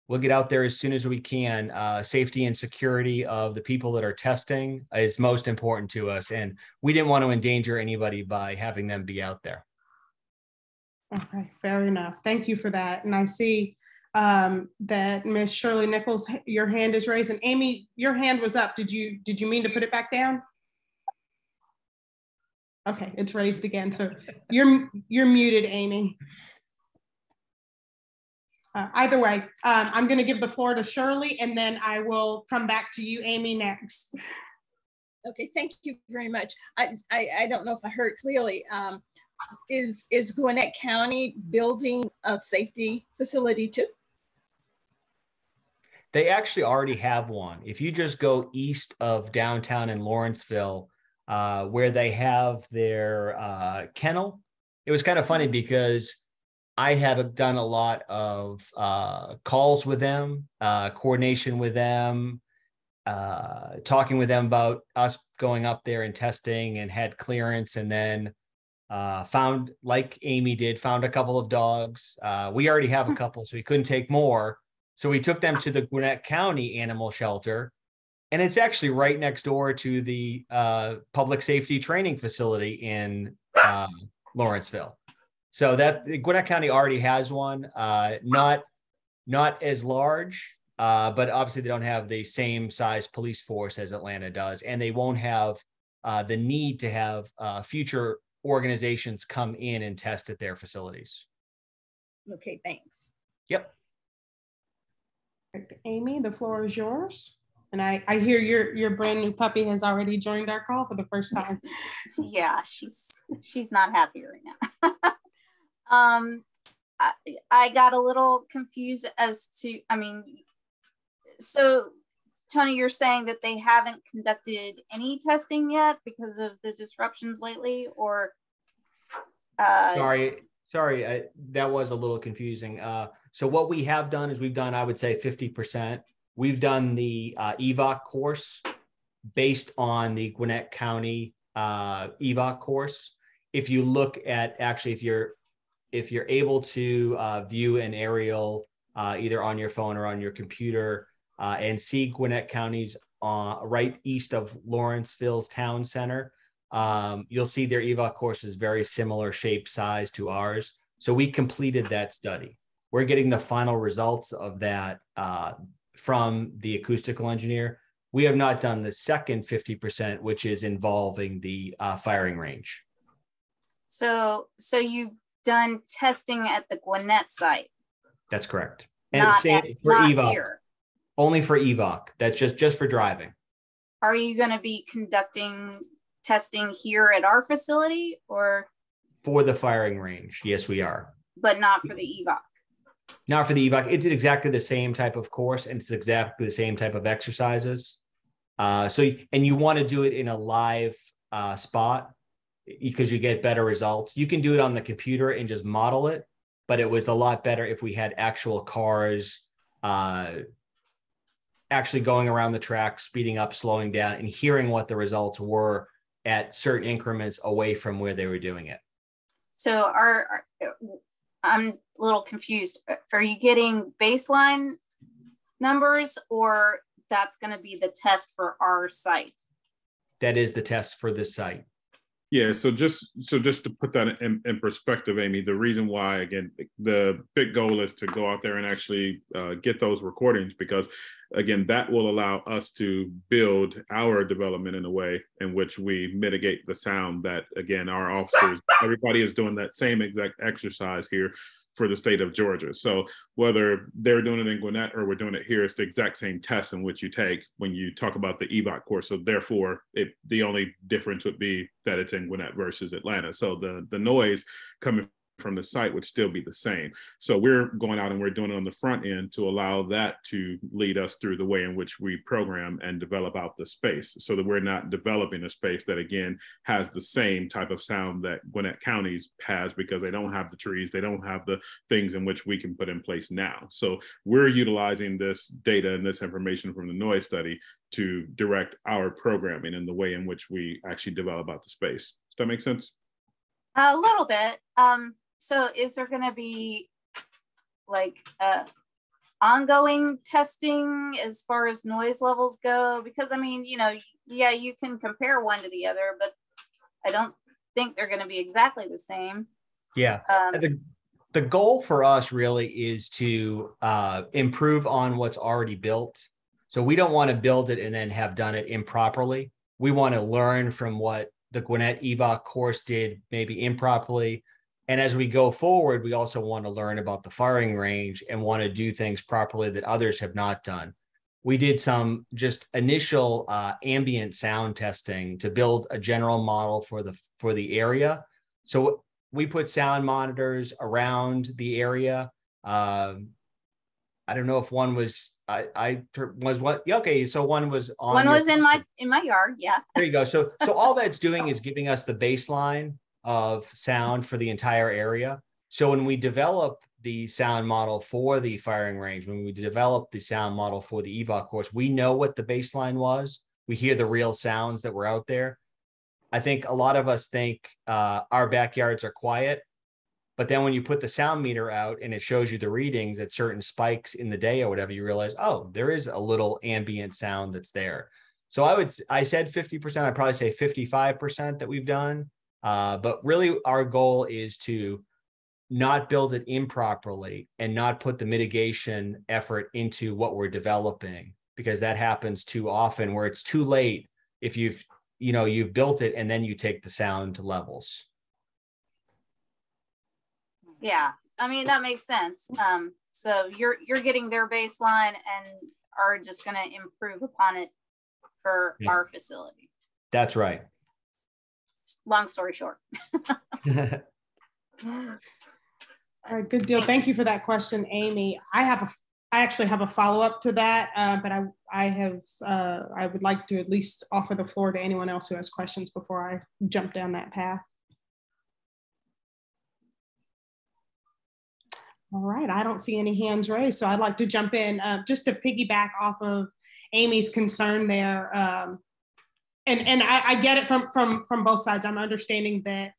we'll get out there as soon as we can. Safety and security of the people that are testing is most important to us. And we didn't want to endanger anybody by having them be out there. Okay, fair enough. Thank you for that. And I see that Ms. Shirley Nichols, your hand is raised, and Amy, your hand was up. Did you mean to put it back down? Okay, it's raised again. So you're muted, Amy. Either way, I'm going to give the floor to Shirley, and then I will come back to you, Amy, next. Okay, thank you very much. I don't know if I heard clearly. Is Gwinnett County building a safety facility too? They actually already have one. If you just go east of downtown in Lawrenceville, where they have their kennel, it was kind of funny because I had done a lot of calls with them, coordination with them, talking with them about us going up there and testing, and had clearance, and then found, like Amy did, found a couple of dogs. We already have a couple, so we couldn't take more. So we took them to the Gwinnett County Animal Shelter, and it's actually right next door to the public safety training facility in Lawrenceville. So that Gwinnett County already has one, not as large, but obviously they don't have the same size police force as Atlanta does, and they won't have the need to have future organizations come in and test at their facilities. Okay, thanks. Yep. Amy, the floor is yours. And I hear your brand new puppy has already joined our call for the first time. Yeah, she's not happy right now. I got a little confused as to, I mean, so Tony, you're saying that they haven't conducted any testing yet because of the disruptions lately, or? Sorry, that was a little confusing. So what we have done is we've done, I would say 50%. We've done the EVOC course based on the Gwinnett County EVOC course. If you look at, actually, if you're able to view an aerial either on your phone or on your computer and see Gwinnett County's right east of Lawrenceville's town center, you'll see their EVOC course is very similar shape, size to ours. So we completed that study. We're getting the final results of that from the acoustical engineer. We have not done the second 50%, which is involving the firing range. So you've done testing at the Gwinnett site? That's correct. And not same for EVOC. Here. Only for EVOC. That's just for driving. Are you going to be conducting testing here at our facility, or? For the firing range, yes, we are. But not for the EVOC? Not for the EVOC. It's exactly the same type of course, and it's exactly the same type of exercises. And you want to do it in a live spot because you get better results. You can do it on the computer and just model it, but it was a lot better if we had actual cars actually going around the track, speeding up, slowing down, and hearing what the results were at certain increments away from where they were doing it. So I'm a little confused. Are you getting baseline numbers, or that's going to be the test for our site? That is the test for this site. Yeah, so just to put that in perspective, Amy, the reason why, again, the big goal is to go out there and actually get those recordings, because, again, that will allow us to build our development in a way in which we mitigate the sound that, again, our officers, everybody is doing that same exact exercise here for the state of Georgia. So whether they're doing it in Gwinnett or we're doing it here, it's the exact same test in which you take when you talk about the EVOC course. So therefore, the only difference would be that it's in Gwinnett versus Atlanta. So the noise coming from the site would still be the same. So we're going out and we're doing it on the front end to allow that to lead us through the way in which we program and develop out the space, so that we're not developing a space that, again, has the same type of sound that Gwinnett County has, because they don't have the trees, they don't have the things in which we can put in place now. So we're utilizing this data and this information from the noise study to direct our programming in the way in which we actually develop out the space. Does that make sense? A little bit. So is there going to be like ongoing testing as far as noise levels go? Because, I mean, you know, yeah, you can compare one to the other, but I don't think they're going to be exactly the same. Yeah. The goal for us really is to improve on what's already built. So we don't want to build it and then have done it improperly. We want to learn from what the Gwinnett EVOC course did maybe improperly. And as we go forward, we also want to learn about the firing range and want to do things properly that others have not done. We did some just initial ambient sound testing to build a general model for the area. So we put sound monitors around the area. I don't know if one was okay. So one was on. One was in my yard. Yeah. There you go. So all that's doing is giving us the baseline of sound for the entire area. So when we develop the sound model for the firing range, when we develop the sound model for the EVOC course, we know what the baseline was. We hear the real sounds that were out there. I think a lot of us think our backyards are quiet, but then when you put the sound meter out and it shows you the readings at certain spikes in the day or whatever, you realize, oh, there is a little ambient sound that's there. So I said 50%, I'd probably say 55% that we've done. But really our goal is to not build it improperly and not put the mitigation effort into what we're developing, because that happens too often where it's too late if you've built it and then you take the sound to levels. Yeah, I mean, that makes sense. So you're getting their baseline and are just going to improve upon it for our facility. That's right. Long story short. All right, good deal. Thank you for that question, Amy. I actually have a follow-up to that, but I would like to at least offer the floor to anyone else who has questions before I jump down that path. All right, I don't see any hands raised, so I'd like to jump in just to piggyback off of Amy's concern there. And I get it from both sides. I'm understanding that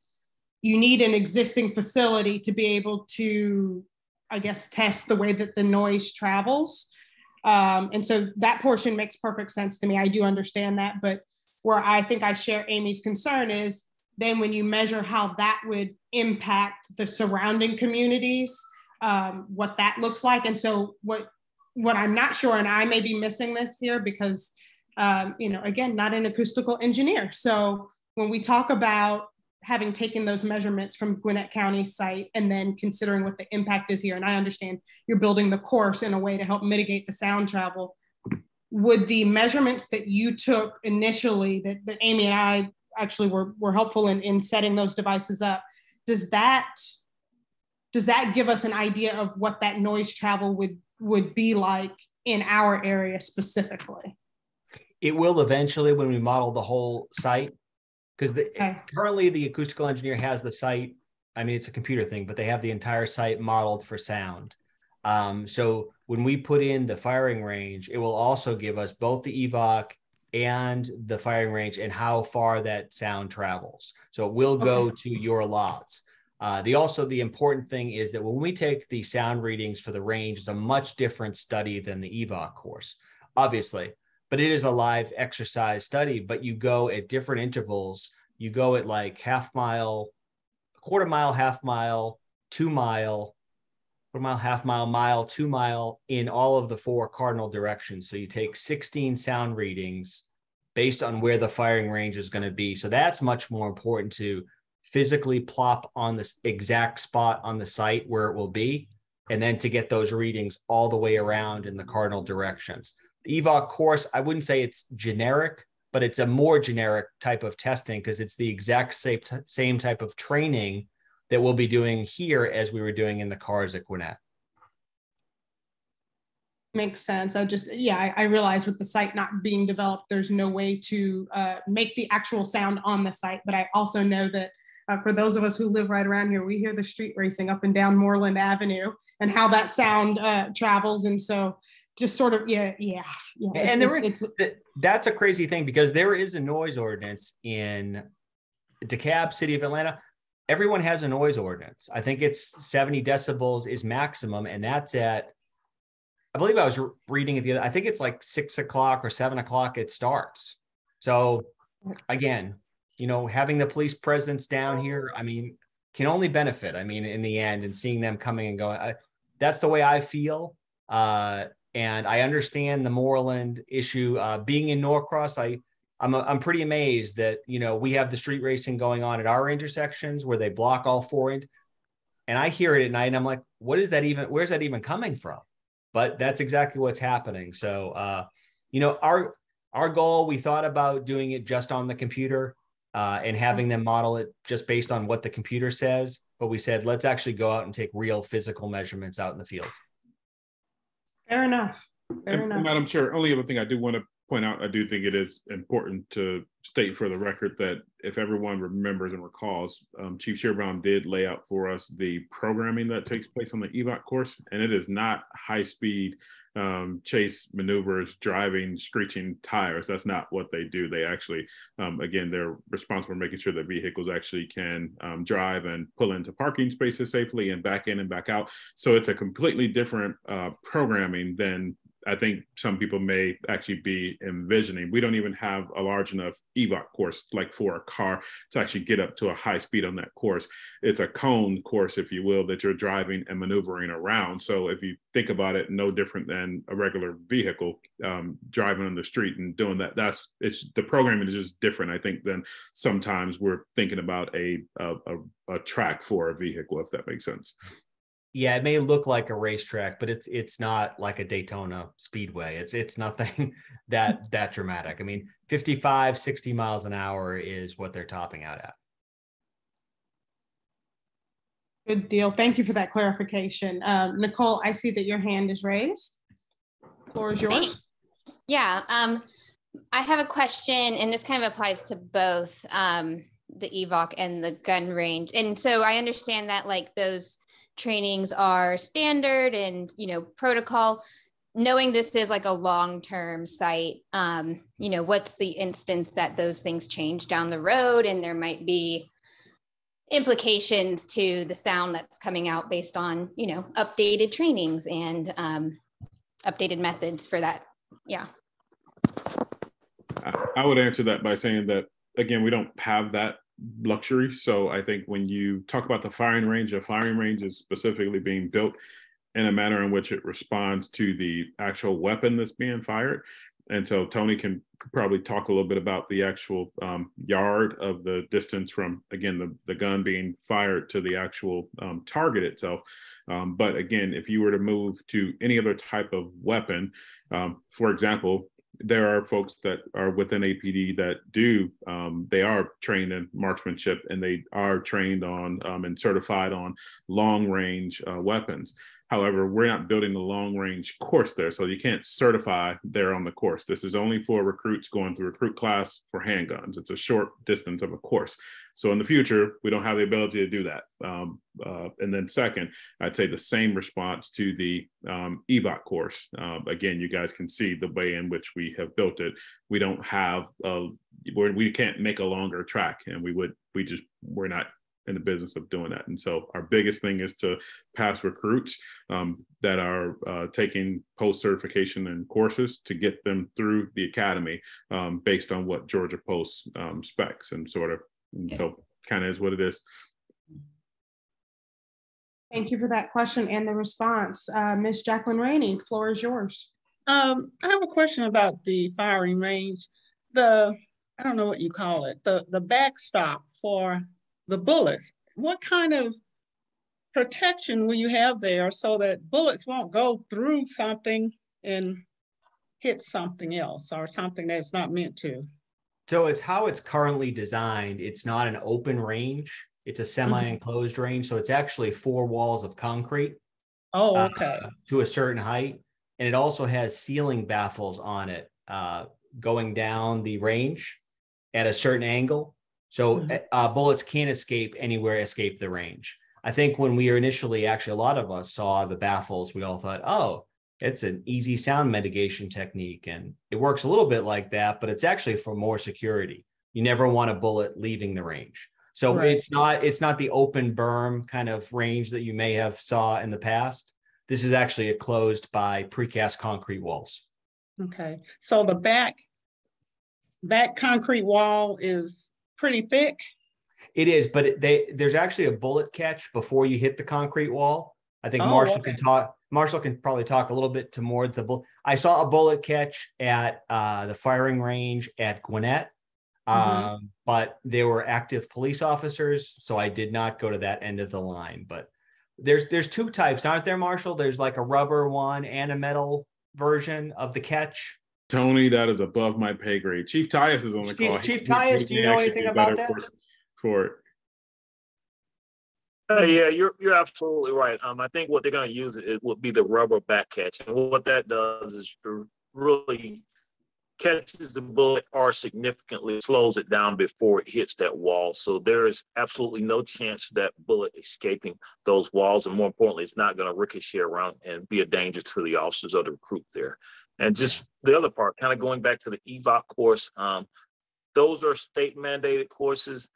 you need an existing facility to be able to, I guess, test the way that the noise travels. And so that portion makes perfect sense to me. I do understand that, but where I think I share Amy's concern is then when you measure how that would impact the surrounding communities, what that looks like. And so what I'm not sure, and I may be missing this here because, again, not an acoustical engineer. So when we talk about having taken those measurements from Gwinnett County site and then considering what the impact is here, and I understand you're building the course in a way to help mitigate the sound travel, would the measurements that you took initially that Amy and I actually were helpful in setting those devices up, does that give us an idea of what that noise travel would be like in our area specifically? It will eventually when we model the whole site. Because currently the acoustical engineer has the site. I mean, it's a computer thing, but they have the entire site modeled for sound. So when we put in the firing range, it will also give us both the EVOC and the firing range and how far that sound travels. So it will go to your lots. The important thing is that when we take the sound readings for the range, it's a much different study than the EVOC course, obviously. But it is a live exercise study, but you go at different intervals. You go at like half mile, quarter mile, half mile, 2 mile, quarter mile, half mile, mile, 2 mile in all of the 4 cardinal directions. So you take 16 sound readings based on where the firing range is going to be. So that's much more important to physically plop on this exact spot on the site where it will be, and then to get those readings all the way around in the cardinal directions. The EVOC course, I wouldn't say it's generic, but it's a more generic type of testing because it's the exact same type of training that we'll be doing here as we were doing in the cars at Gwinnett. Makes sense. I realize with the site not being developed, there's no way to make the actual sound on the site, but I also know that for those of us who live right around here, we hear the street racing up and down Moreland Avenue and how that sound travels. And so just sort of, and that's a crazy thing because there is a noise ordinance in DeKalb, City of Atlanta. Everyone has a noise ordinance. I think it's 70 decibels is maximum. And that's I believe I was reading it I think it's like 6 o'clock or 7 o'clock it starts. So again, having the police presence down here, I mean, can only benefit. I mean, in the end, and seeing them coming and going, that's the way I feel. And I understand the Moreland issue. Being in Norcross, I'm pretty amazed that, we have the street racing going on at our intersections where they block all 4. And I hear it at night and I'm like, where's that even coming from? But that's exactly what's happening. So, our goal, we thought about doing it just on the computer and having them model it just based on what the computer says. But we said, let's actually go out and take real physical measurements out in the field. Fair enough. Madam Chair, only other thing I do want to point out, I do think it is important to state for the record that if everyone remembers and recalls, Chief Shearbaum did lay out for us the programming that takes place on the EVOC course, and it is not high-speed chase maneuvers, driving, screeching tires. That's not what they do. They actually, again, they're responsible for making sure that vehicles actually can drive and pull into parking spaces safely and back in and back out. So it's a completely different programming than I think some people may actually be envisioning. We don't even have a large enough EVOC course like for a car to actually get up to a high speed on that course. It's a cone course, if you will, that you're driving and maneuvering around. So if you think about it, no different than a regular vehicle driving on the street and doing that. The programming is just different, I think, than sometimes we're thinking about a track for a vehicle, if that makes sense. Yeah, it may look like a racetrack, but it's not like a Daytona Speedway. It's nothing that dramatic. I mean, 55, 60 miles an hour is what they're topping out at. Good deal. Thank you for that clarification. Nicole, I see that your hand is raised. The floor is yours. Yeah, I have a question, and this kind of applies to both the EVOC and the gun range. And so I understand that like those trainings are standard and, you know, protocol. Knowing this is like a long-term site, you know, what's the instance that those things change down the road and there might be implications to the sound that's coming out based on, you know, updated trainings and updated methods for that? Yeah. I would answer that by saying that, again, we don't have that luxury. So I think when you talk about the firing range, a firing range is specifically being built in a manner in which it responds to the actual weapon that's being fired. And so Tony can probably talk a little bit about the actual yard of the distance from, again, the gun being fired to the actual target itself. But again, if you were to move to any other type of weapon, for example, there are folks that are within APD that they are trained in marksmanship, and they are trained on and certified on long range weapons. However, we're not building a long range course there, so you can't certify there on the course. This is only for recruits going through recruit class for handguns. It's a short distance of a course. So in the future, we don't have the ability to do that. And then second, I'd say the same response to the EVOC course. Again, you guys can see the way in which we have built it. We don't have, we can't make a longer track, and we're not in the business of doing that. And so our biggest thing is to pass recruits that are taking post-certification and courses to get them through the academy based on what Georgia Post specs and sort of, and so kind of is what it is. Thank you for that question and the response. Ms. Jacqueline Rainey, the floor is yours. I have a question about the firing range. I don't know what you call it, the backstop for the bullets. What kind of protection will you have there so that bullets won't go through something and hit something else or something that's not meant to? So it's how it's currently designed. It's not an open range. It's a semi-enclosed range. So it's actually 4 walls of concrete. Oh, okay. To a certain height. And it also has ceiling baffles on it going down the range at a certain angle. So bullets can't escape the range. I think when we were initially, actually, a lot of us saw the baffles, we all thought, oh, it's an easy sound mitigation technique. And it works a little bit like that, but it's actually for more security. You never want a bullet leaving the range. So right. It's not the open berm kind of range that you may have saw in the past. This is actually a closed by precast concrete walls. Okay. So the back concrete wall is pretty thick. It is, but there's actually a bullet catch before you hit the concrete wall. I think Marshall can probably talk a little bit to more the bullet. I saw a bullet catch at the firing range at Gwinnett, but there were active police officers, so I did not go to that end of the line. But there's 2 types, aren't there, Marshall? There's like a rubber one and a metal version of the catch. Tony, that is above my pay grade. Chief Tyus is on the call. Chief Tyus, do you know anything about that? For it. Yeah, you're absolutely right. I think what they're going to use it would be the rubber back catch, and what that does is really catches the bullet or significantly slows it down before it hits that wall. So there is absolutely no chance of that bullet escaping those walls, and more importantly, it's not going to ricochet around and be a danger to the officers or the recruit there. And just the other part, kind of going back to the EVOC course, those are state mandated courses.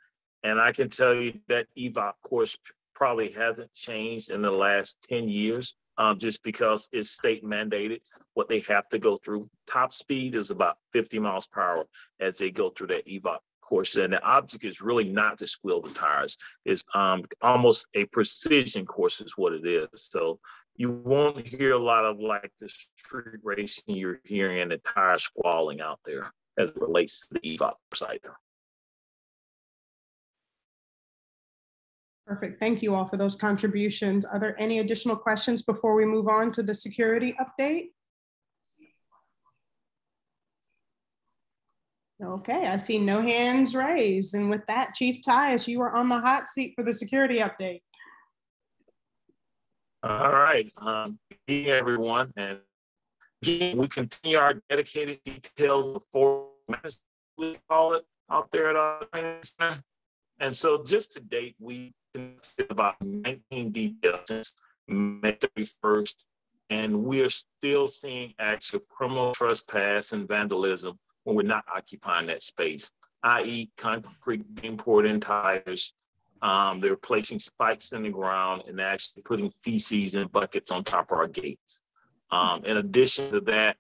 And I can tell you that EVOC course probably hasn't changed in the last 10 years. just because it's state mandated what they have to go through. Top speed is about 50 miles per hour as they go through that EVOC course. And the object is really not to squeal the tires. It's almost a precision course is what it is. So you won't hear a lot of like the street racing you're hearing the tires squalling out there as it relates to the EVOC site. Perfect. Thank you all for those contributions. Are there any additional questions before we move on to the security update? Okay, I see no hands raised. And with that, Chief Tyus, you are on the hot seat for the security update. All right. Good evening, everyone. And again, we continue our dedicated details of 4 minutes, we call it, out there at our training center. And so just to date, we conducted about 19 details since May 31st, and we are still seeing acts of criminal trespass and vandalism when we're not occupying that space, i.e. concrete being poured in tires. They're placing spikes in the ground and actually putting feces in buckets on top of our gates. In addition to that,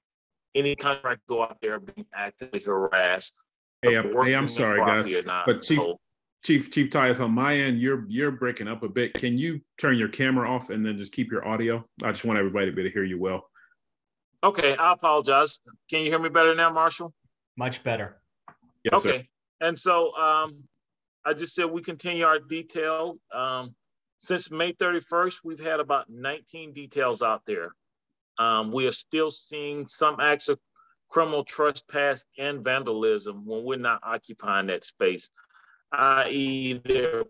any contractor go out there being actively harassed. Hey, I'm sorry, guys, but Chief Tyus, on my end, you're breaking up a bit. Can you turn your camera off and then just keep your audio? I just want everybody to be able to hear you well. Okay, I apologize. Can you hear me better now, Marshall? Much better. Yes, okay. Sir. And so I just said we continue our detail. Since May 31st, we've had about 19 details out there. We are still seeing some acts of criminal trespass and vandalism when we're not occupying that space, i.e. they're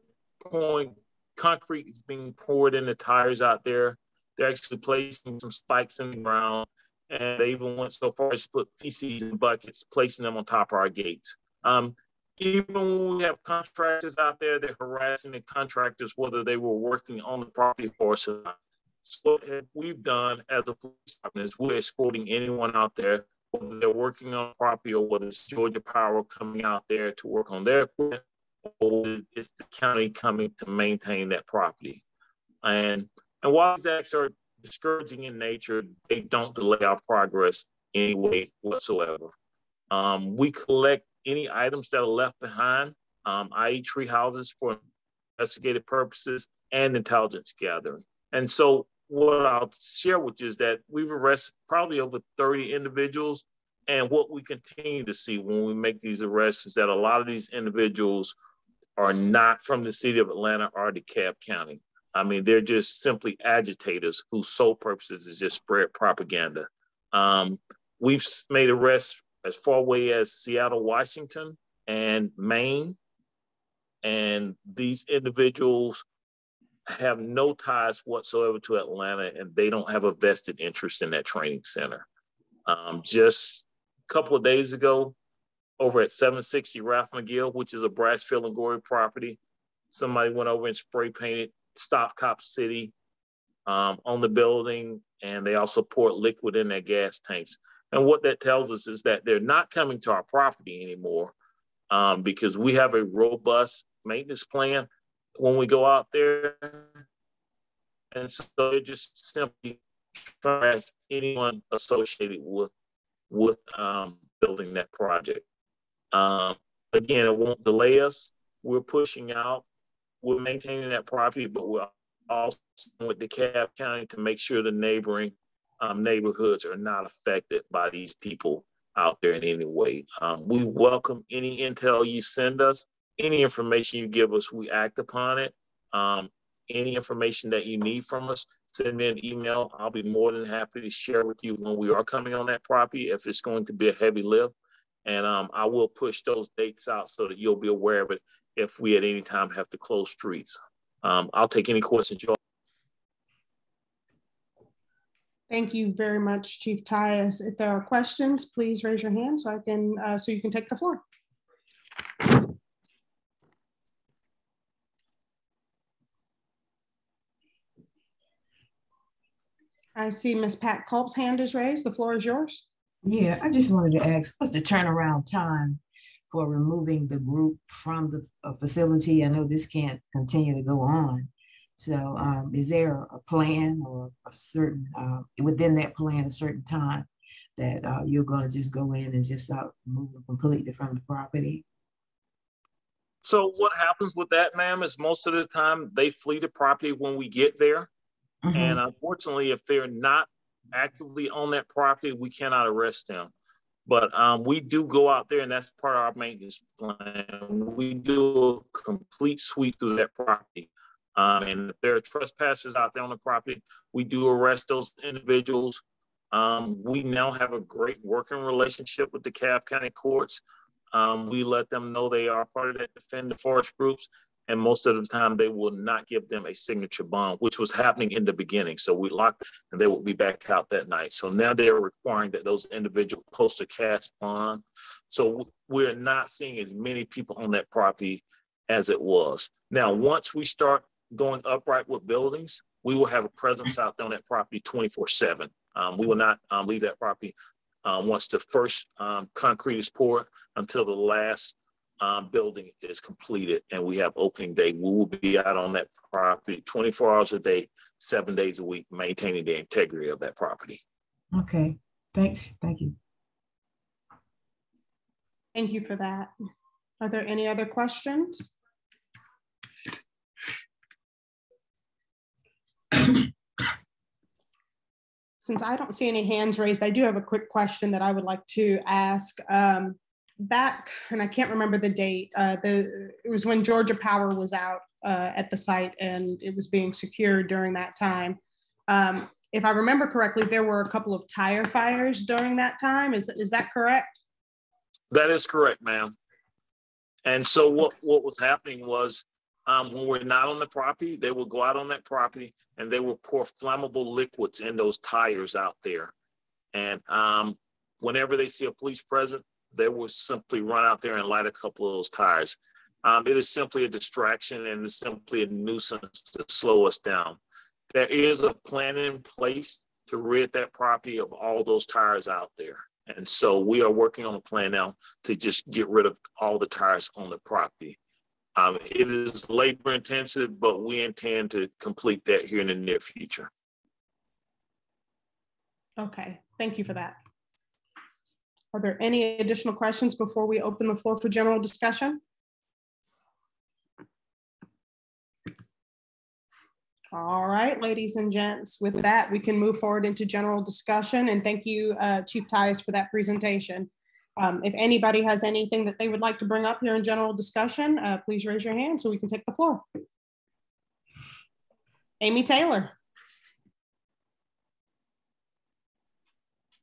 pouring concrete is being poured in the tires out there. They're actually placing some spikes in the ground, and they even went so far as to put feces in buckets, placing them on top of our gates. Even when we have contractors out there, they're harassing the contractors, whether they were working on the property for us or not. So what we've done as a police department is we're escorting anyone out there, whether they're working on property or whether it's Georgia Power coming out there to work on their equipment, or it's the county coming to maintain that property. And while these acts are discouraging in nature, they don't delay our progress in any way whatsoever. We collect any items that are left behind, i.e. tree houses for investigative purposes and intelligence gathering. And so what I'll share with you is that we've arrested probably over 30 individuals. And what we continue to see when we make these arrests is that a lot of these individuals are not from the city of Atlanta or DeKalb County. I mean, they're just simply agitators whose sole purpose is just spread propaganda. We've made arrests as far away as Seattle, Washington, and Maine. And these individuals have no ties whatsoever to Atlanta, and they don't have a vested interest in that training center. Just a couple of days ago, over at 760 Ralph McGill, which is a Brasfield and Gorey property, somebody went over and spray painted Stop Cop City on the building, and they also poured liquid in their gas tanks. And what that tells us is that they're not coming to our property anymore because we have a robust maintenance plan when we go out there. And so they're just simply trying to anyone associated with building that project. Again, it won't delay us. We're pushing out. We're maintaining that property, but we're also with DeKalb County to make sure the neighboring neighborhoods are not affected by these people out there in any way. We welcome any intel you send us, any information you give us, we act upon it. Any information that you need from us, send me an email. I'll be more than happy to share with you when we are coming on that property, if it's going to be a heavy lift. And I will push those dates out so that you'll be aware of it if we at any time have to close streets. I'll take any questions you all. Thank you very much, Chief Tyus. If there are questions, please raise your hand so you can take the floor. I see Ms. Pat Culp's hand is raised. The floor is yours. Yeah, I just wanted to ask, what's the turnaround time for removing the group from the facility? I know this can't continue to go on. So is there a plan or a certain, within that plan, a certain time that you're going to just go in and just move completely from the property? So what happens with that, ma'am, is most of the time they flee the property when we get there. Mm-hmm. And unfortunately, if they're not actively on that property, we cannot arrest them. But we do go out there, and that's part of our maintenance plan. We do a complete sweep through that property. And if there are trespassers out there on the property, we do arrest those individuals. We now have a great working relationship with the DeKalb County courts. We let them know they are part of that Defend the Forest groups. And most of the time, they will not give them a signature bond, which was happening in the beginning. So we locked them, and they will be back out that night. So now they're requiring that those individuals post a cash bond. So we're not seeing as many people on that property as it was. Now, once we start going upright with buildings, we will have a presence out there on that property 24/7. We will not leave that property once the first concrete is poured until the last building is completed and we have opening day. We will be out on that property 24 hours a day, 7 days a week, maintaining the integrity of that property. Okay, thanks. Thank you. Thank you for that. Are there any other questions? Since I don't see any hands raised, I do have a quick question that I would like to ask. Back, and I can't remember the date, it was when Georgia Power was out at the site and it was being secured during that time. If I remember correctly, there were a couple of tire fires during that time. Is that correct? That is correct, ma'am. And so what was happening was when we're not on the property, they will go out on that property and they will pour flammable liquids in those tires out there. And whenever they see a police present, they will simply run out there and light a couple of those tires. It is simply a distraction and it's simply a nuisance to slow us down. There is a plan in place to rid that property of all those tires out there. And so we are working on a plan now to just get rid of all the tires on the property. It is labor intensive, but we intend to complete that here in the near future. Okay, thank you for that. Are there any additional questions before we open the floor for general discussion? All right, ladies and gents, with that, we can move forward into general discussion. And thank you, Chief Tice, for that presentation. If anybody has anything that they would like to bring up here in general discussion, please raise your hand so we can take the floor. Amy Taylor.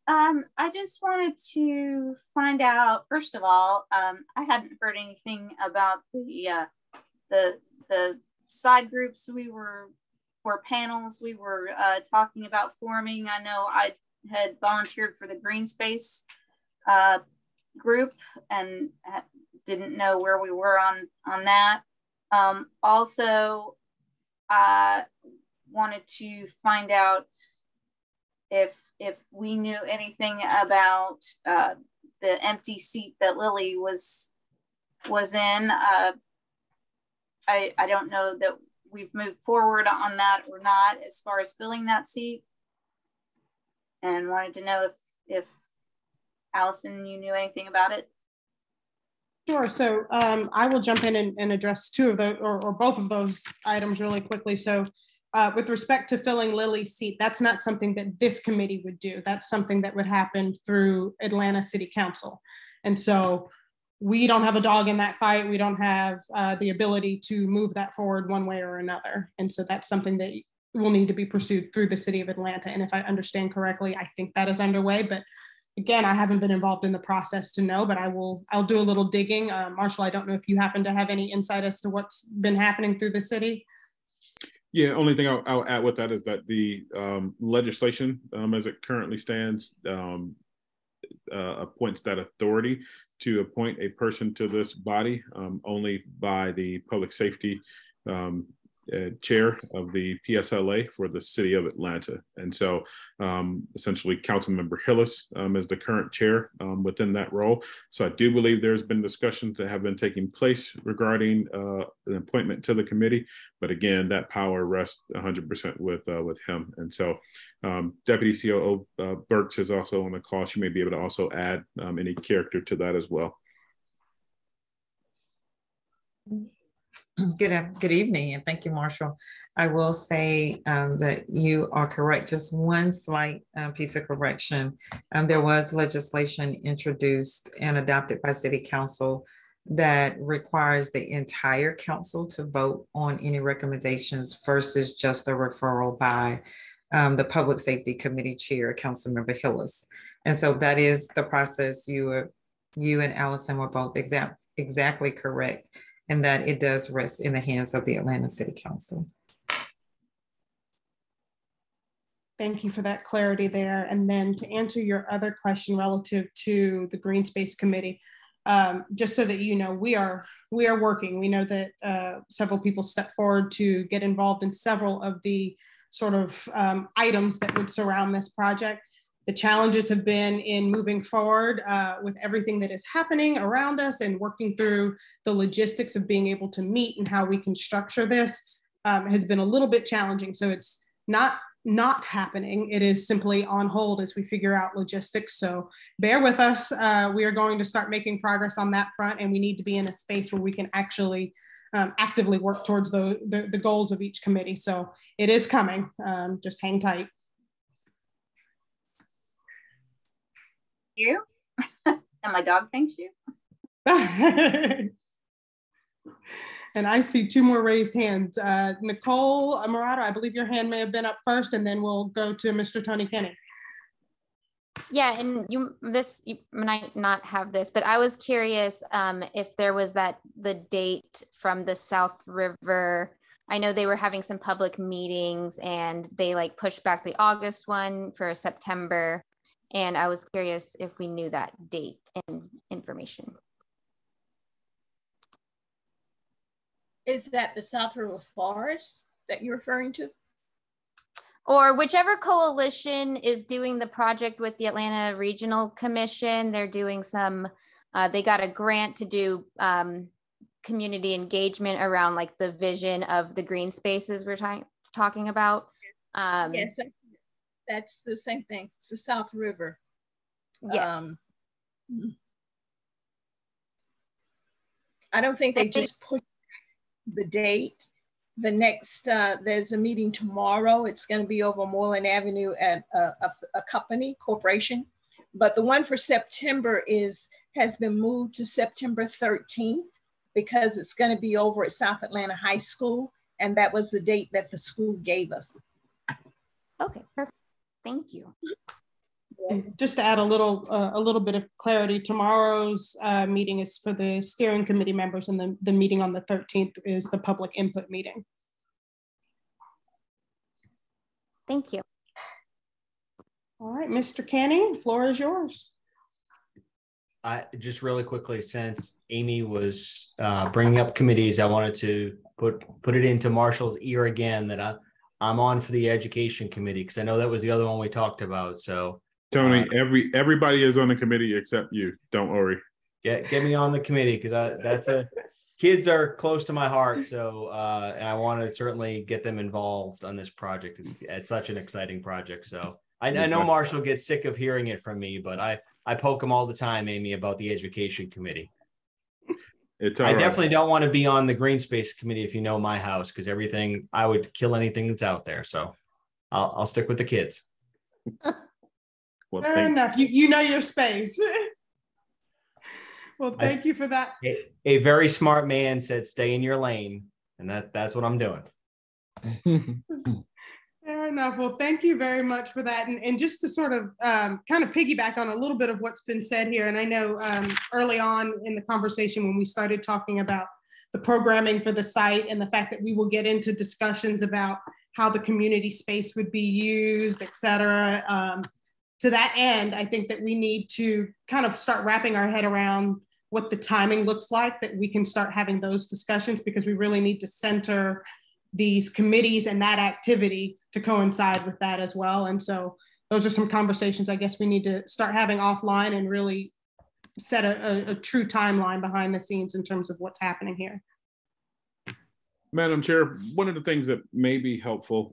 I just wanted to find out, first of all, I hadn't heard anything about the side groups or panels we were talking about forming. I know I had volunteered for the green space group and didn't know where we were on that. Also, I wanted to find out if we knew anything about the empty seat that Lily was in. I don't know that we've moved forward on that or not as far as filling that seat, and wanted to know if Allison, you knew anything about it. Sure. So I will jump in and address two of the or both of those items really quickly. So with respect to filling Lily's seat, that's not something that this committee would do. That's something that would happen through Atlanta City Council. And so we don't have a dog in that fight. We don't have the ability to move that forward one way or another. And so that's something that will need to be pursued through the city of Atlanta. And if I understand correctly, I think that is underway, but again, I haven't been involved in the process to know, but I'll do a little digging. Marshall, I don't know if you happen to have any insight as to what's been happening through the city. Yeah, only thing I'll add with that is that the legislation, as it currently stands, appoints that authority to appoint a person to this body only by the public safety chair of the PSLA for the city of Atlanta. And so essentially Councilmember Hillis is the current chair within that role. So I do believe there's been discussions that have been taking place regarding an appointment to the committee. But again, that power rests 100% with him. And so Deputy COO Burks is also on the call. She may be able to also add any character to that as well. Good evening, and thank you, Marshall. I will say that you are correct. Just one slight piece of correction. There was legislation introduced and adopted by City Council that requires the entire council to vote on any recommendations versus just a referral by the Public Safety Committee Chair, Councilmember Hillis. And so that is the process. You and Allison were both exactly correct, and that it does rest in the hands of the Atlanta City Council. Thank you for that clarity there. And then to answer your other question relative to the Green Space Committee, just so that you know, we are working. We know that several people stepped forward to get involved in several of the sort of items that would surround this project. The challenges have been in moving forward with everything that is happening around us and working through the logistics of being able to meet and how we can structure this has been a little bit challenging. So it's not happening. It is simply on hold as we figure out logistics. So bear with us. We are going to start making progress on that front, and we need to be in a space where we can actually actively work towards the goals of each committee. So it is coming. Just hang tight. You and my dog thanks you. And I see two more raised hands. Nicole Murata, I believe your hand may have been up first, and then we'll go to Mr. Tony Kenny. Yeah, and you might not have this, but I was curious if there was the date from the South River. I know they were having some public meetings and they like pushed back the August one for September. And I was curious if we knew that date and information. Is that the South River Forest that you're referring to? Or whichever coalition is doing the project with the Atlanta Regional Commission. They're doing some, they got a grant to do community engagement around like the vision of the green spaces we're talking about. Yes. That's the same thing. It's the South River. Yeah. I don't think they just pushed the date. The next, there's a meeting tomorrow. It's going to be over Moreland Avenue at a corporation. But the one for September has been moved to September 13th because it's going to be over at South Atlanta High School. And that was the date that the school gave us. Okay, perfect. Thank you. And just to add a little bit of clarity, tomorrow's meeting is for the steering committee members, and the meeting on the 13th is the public input meeting. Thank you. All right, Mr. Canny, the floor is yours. Just really quickly, since Amy was bringing up committees, I wanted to put it into Marshall's ear again that I'm on for the education committee, because I know that was the other one we talked about. So Tony, everybody is on the committee except you. Don't worry. Get me on the committee, because kids are close to my heart. So and I want to certainly get them involved on this project. It's such an exciting project. So I know Marshall gets sick of hearing it from me, but I poke him all the time, Amy, about the education committee. I definitely don't want to be on the green space committee if you know my house, because I would kill anything that's out there. So I'll stick with the kids. Well, fair enough. You know your space. Well, thank you for that. A very smart man said, "Stay in your lane," and that's what I'm doing. Fair enough. Well, thank you very much for that. And just to sort of kind of piggyback on a little bit of what's been said here, and I know early on in the conversation when we started talking about the programming for the site and the fact that we will get into discussions about how the community space would be used, et cetera. To that end, I think that we need to kind of start wrapping our head around what the timing looks like, that we can start having those discussions, because we really need to center these committees and that activity to coincide with that as well. And so those are some conversations I guess we need to start having offline and really set a true timeline behind the scenes in terms of what's happening here. Madam Chair, one of the things that may be helpful,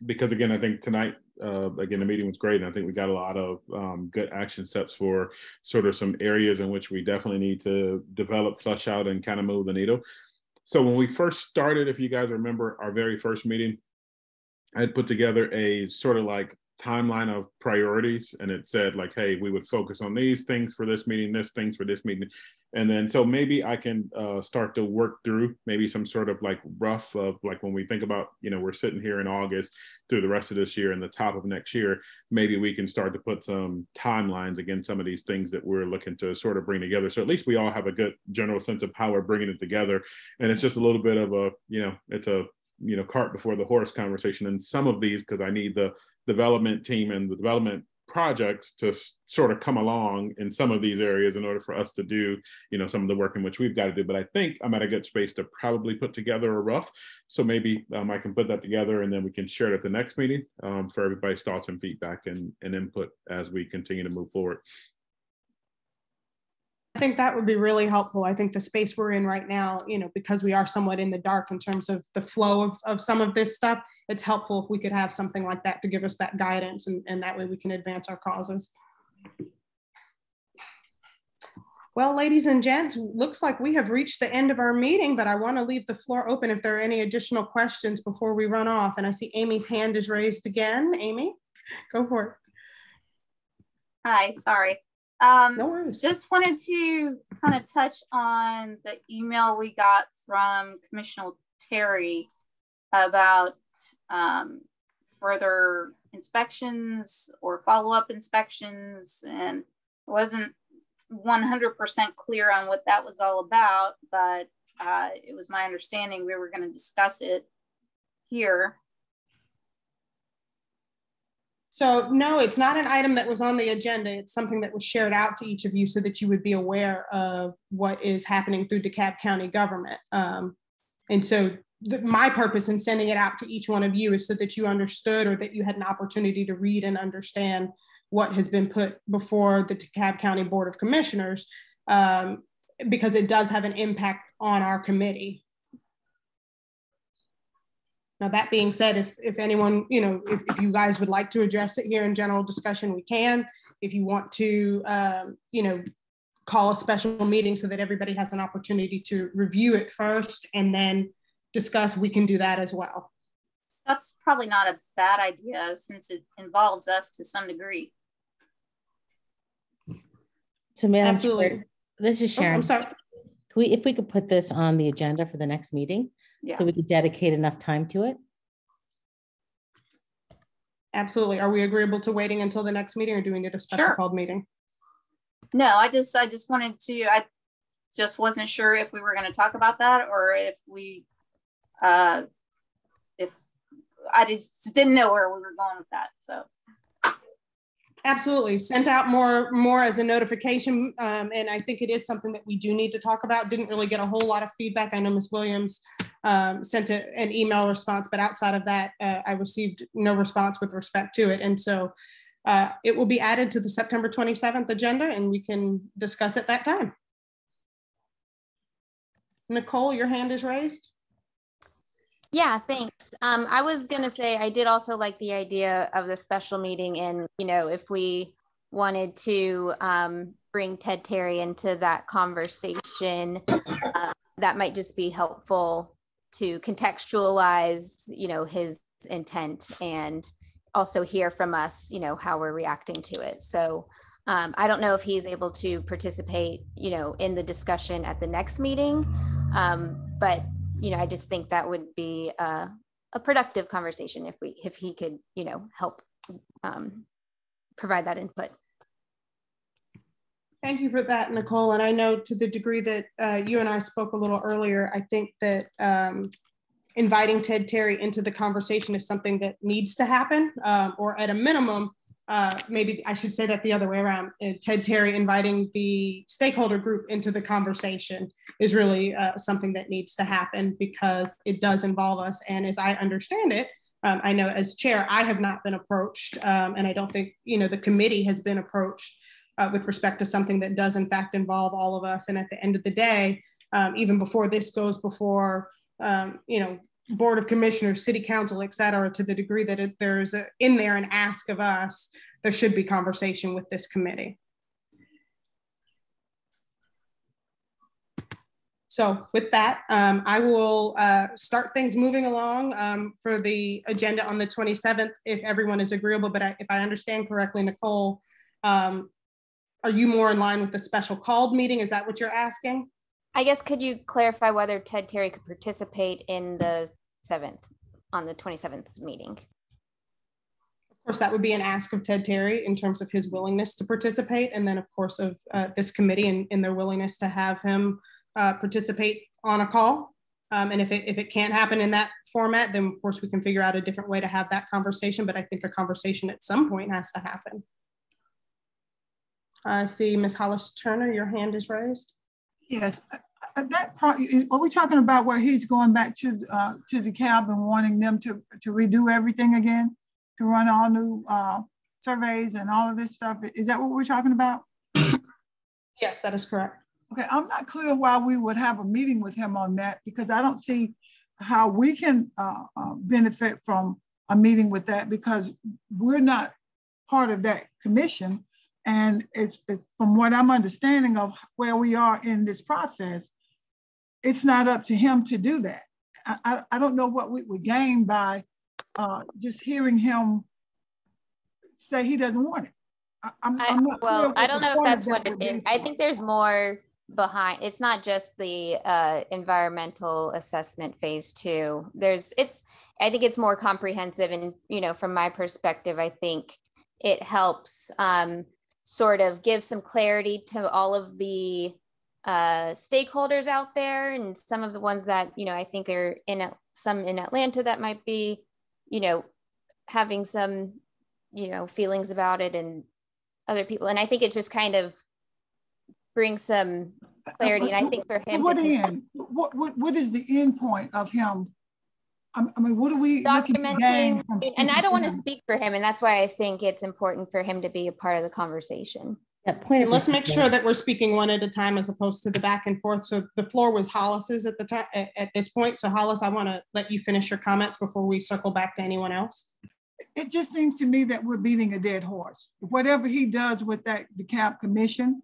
because again, I think tonight, again, the meeting was great, and I think we got a lot of good action steps for sort of some areas in which we definitely need to develop, flush out, and kind of move the needle. So when we first started, if you guys remember our very first meeting, I had put together a sort of like timeline of priorities, and it said like, hey, we would focus on these things for this meeting, this things for this meeting. And then, so maybe I can start to work through maybe some sort of like rough of like, when we think about, you know, we're sitting here in August through the rest of this year and the top of next year, maybe we can start to put some timelines against some of these things that we're looking to sort of bring together. So at least we all have a good general sense of how we're bringing it together. And it's just a little bit of a, you know, it's a, you know, cart before the horse conversation. And some of these, because I need the development team and the development projects to sort of come along in some of these areas in order for us to do, you know, some of the work in which we've got to do. But I think I'm at a good space to probably put together a rough. So maybe I can put that together and then we can share it at the next meeting for everybody's thoughts and feedback and input as we continue to move forward. I think that would be really helpful. I think the space we're in right now, you know, because we are somewhat in the dark in terms of the flow of some of this stuff, it's helpful if we could have something like that to give us that guidance, and that way we can advance our causes. Well, ladies and gents, looks like we have reached the end of our meeting, but I want to leave the floor open if there are any additional questions before we run off. And I see Amy's hand is raised again. Amy, go for it. Hi, sorry. No worries. Just wanted to kind of touch on the email we got from Commissioner Terry about further inspections or follow-up inspections, and I wasn't 100% clear on what that was all about, but it was my understanding we were going to discuss it here. So no, it's not an item that was on the agenda. It's something that was shared out to each of you so that you would be aware of what is happening through DeKalb County government. And so my purpose in sending it out to each one of you is so that you understood, or that you had an opportunity to read and understand what has been put before the DeKalb County Board of Commissioners, because it does have an impact on our committee. Now, that being said, if anyone, you know, if you guys would like to address it here in general discussion, we can. If you want to, you know, call a special meeting so that everybody has an opportunity to review it first and then discuss, we can do that as well. That's probably not a bad idea since it involves us to some degree. So, Madam Absolutely. Chair, this is Sharon. Oh, I'm sorry. If we could put this on the agenda for the next meeting, yeah, so we could dedicate enough time to it. Absolutely. Are we agreeable to waiting until the next meeting, or do we need a special called meeting? No, I just wanted to, I just wasn't sure if we were going to talk about that, or if we, if I just didn't know where we were going with that. So. Absolutely. Sent out more as a notification. And I think it is something that we do need to talk about. Didn't really get a whole lot of feedback. I know Ms. Williams sent an email response, but outside of that, I received no response with respect to it. And so it will be added to the September 27th agenda, and we can discuss at that time. Nicole, your hand is raised. Yeah, thanks. I was going to say, I did also like the idea of the special meeting, and, you know, if we wanted to bring Ted Terry into that conversation, that might just be helpful to contextualize, you know, his intent, and also hear from us, you know, how we're reacting to it. So I don't know if he's able to participate, you know, in the discussion at the next meeting, but you know, I just think that would be a productive conversation if he could, you know, help provide that input. Thank you for that, Nicole. And I know to the degree that you and I spoke a little earlier, I think that inviting Ted Terry into the conversation is something that needs to happen, or at a minimum, maybe I should say that the other way around. Ted Terry inviting the stakeholder group into the conversation is really something that needs to happen, because it does involve us. And as I understand it, I know as chair, I have not been approached, and I don't think, the committee has been approached with respect to something that does in fact involve all of us. And at the end of the day, even before this goes before, Board of Commissioners, City Council, et cetera, to the degree that there's in there an ask of us, there should be conversation with this committee. So with that, I will start things moving along for the agenda on the 27th, if everyone is agreeable. But if I understand correctly, Nicole, are you more in line with the special called meeting? Is that what you're asking? I guess, could you clarify whether Ted Terry could participate in the 7th, on the 27th meeting? Of course, that would be an ask of Ted Terry in terms of his willingness to participate. And then of course of this committee and their willingness to have him participate on a call. And if it can't happen in that format, then of course we can figure out a different way to have that conversation. But I think a conversation at some point has to happen. I see Ms. Hollis Turner, your hand is raised. Yes, that part, are we talking about where he's going back to the cab and wanting them to redo everything again, to run all new surveys and all of this stuff? Is that what we're talking about? Yes, that is correct. Okay, I'm not clear why we would have a meeting with him on that, because I don't see how we can benefit from a meeting with that, because we're not part of that commission. And it's from what I'm understanding of where we are in this process, it's not up to him to do that. I don't know what we would gain by just hearing him say he doesn't want it. I'm not well, I don't know if that's what it is. I think there's more behind. It's not just the environmental assessment phase 2. I think it's more comprehensive. And, from my perspective, I think it helps sort of give some clarity to all of the stakeholders out there, and some of the ones that, I think are some in Atlanta that might be, having some, feelings about it, and other people. And I think it just kind of brings some clarity. And I think for him, what is the end point of him? I mean, what are we documenting? And I don't want to speak for him, and that's why I think it's important for him to be a part of the conversation. Let's make sure that we're speaking one at a time as opposed to the back and forth. So the floor was Hollis's at the time at this point. So Hollis, I want to let you finish your comments before we circle back to anyone else. It just seems to me that we're beating a dead horse. Whatever he does with the DeKalb Commission,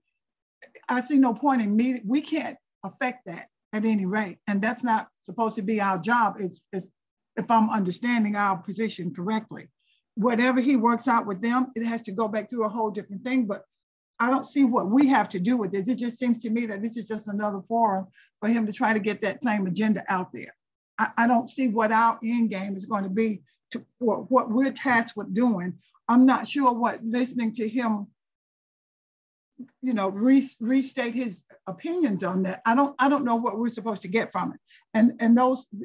I see no point in meeting. We can't affect that at any rate, and that's not supposed to be our job. If I'm understanding our position correctly, whatever he works out with them, it has to go back through a whole different thing. But I don't see what we have to do with this. It just seems to me that this is just another forum for him to try to get that same agenda out there. I don't see what our end game is going to be for what we're tasked with doing. I'm not sure what listening to him, restate his opinions on that. I don't know what we're supposed to get from it. And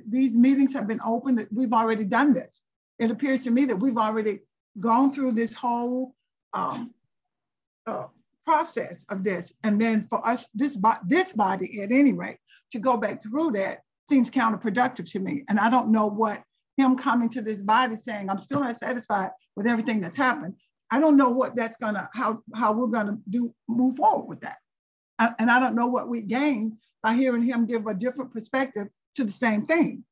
these meetings have been open. That we've already done this. It appears to me that we've already gone through this whole process of this. And then for us, this body at any rate, to go back through that seems counterproductive to me. And I don't know what him coming to this body saying, I'm still not satisfied with everything that's happened. I don't know what that's how we're gonna move forward with that. And I don't know what we gain by hearing him give a different perspective to the same thing.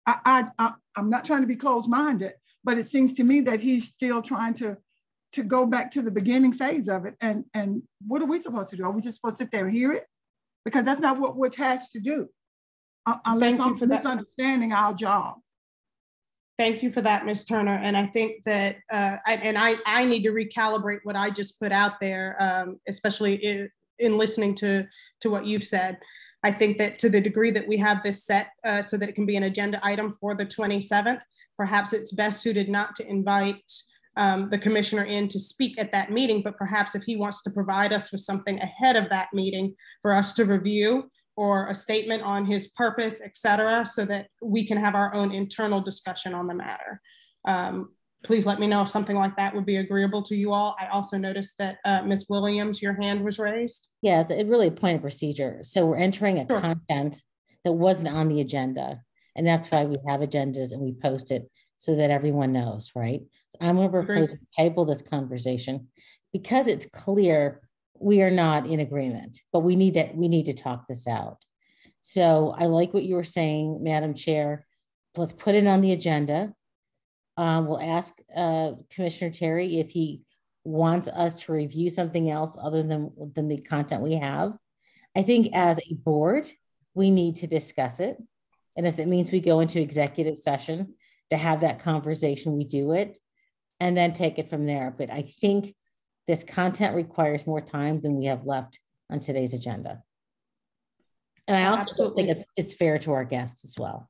I'm not trying to be closed-minded, but it seems to me that he's still trying to go back to the beginning phase of it. And what are we supposed to do? Are we just supposed to sit there and hear it? Because that's not what we're tasked to do, unless I'm misunderstanding our job. Thank you for that, Ms. Turner. And I think that, I need to recalibrate what I just put out there, especially in listening to what you've said. I think that to the degree that we have this set so that it can be an agenda item for the 27th, perhaps it's best suited not to invite the commissioner in to speak at that meeting, but perhaps if he wants to provide us with something ahead of that meeting for us to review, or a statement on his purpose, et cetera, so that we can have our own internal discussion on the matter. please let me know if something like that would be agreeable to you all. I also noticed that Ms. Williams, your hand was raised. Yeah, it's really a point of procedure. So we're entering a content that wasn't on the agenda. And that's why we have agendas and we post it so that everyone knows, right? So I'm going to propose to table this conversation because it's clear we are not in agreement, but we need to talk this out. So I like what you were saying, Madam Chair. Let's put it on the agenda. We'll ask Commissioner Terry if he wants us to review something else other than the content we have. I think as a board, we need to discuss it. And if it means we go into executive session to have that conversation, we do it and then take it from there. But I think this content requires more time than we have left on today's agenda. And I also think it's fair to our guests as well.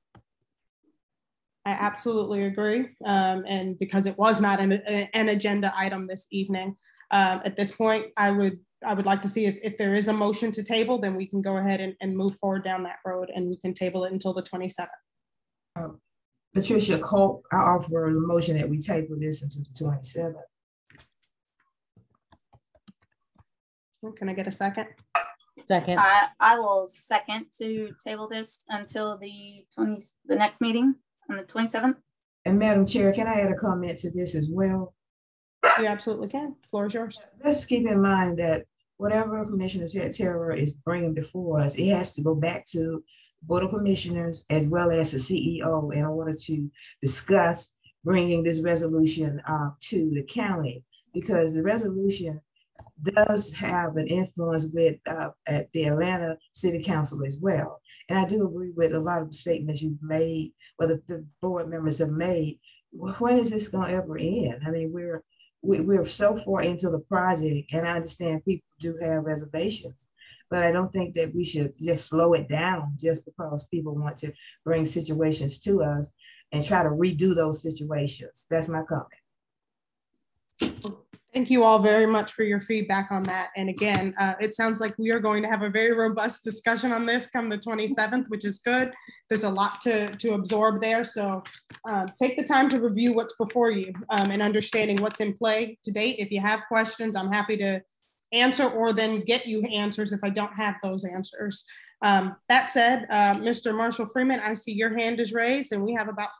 I absolutely agree. And because it was not an agenda item this evening, at this point, I would like to see if there is a motion to table, then we can go ahead and move forward down that road and we can table it until the 27th. Patricia Cope, I offer a motion that we table this until the 27th. Can I get a second? Second. I will second to table this until the next meeting on the 27th. And Madam Chair, can I add a comment to this as well? You absolutely can. The floor is yours. Let's keep in mind that whatever Commissioner Terra is bringing before us, it has to go back to the Board of Commissioners as well as the CEO in order to discuss bringing this resolution to the county, because the resolution does have an influence with at the Atlanta City Council as well. And I do agree with a lot of the statements you've made, or the board members have made. When is this going to ever end? I mean, we're so far into the project, and I understand people do have reservations, but I don't think that we should just slow it down just because people want to bring situations to us and try to redo those situations. That's my comment. Thank you all very much for your feedback on that. And again, it sounds like we are going to have a very robust discussion on this come the 27th, which is good. There's a lot to absorb there. So take the time to review what's before you and understanding what's in play to date. If you have questions, I'm happy to answer or then get you answers if I don't have those answers. That said, Mr. Marshall Freeman, I see your hand is raised and we have about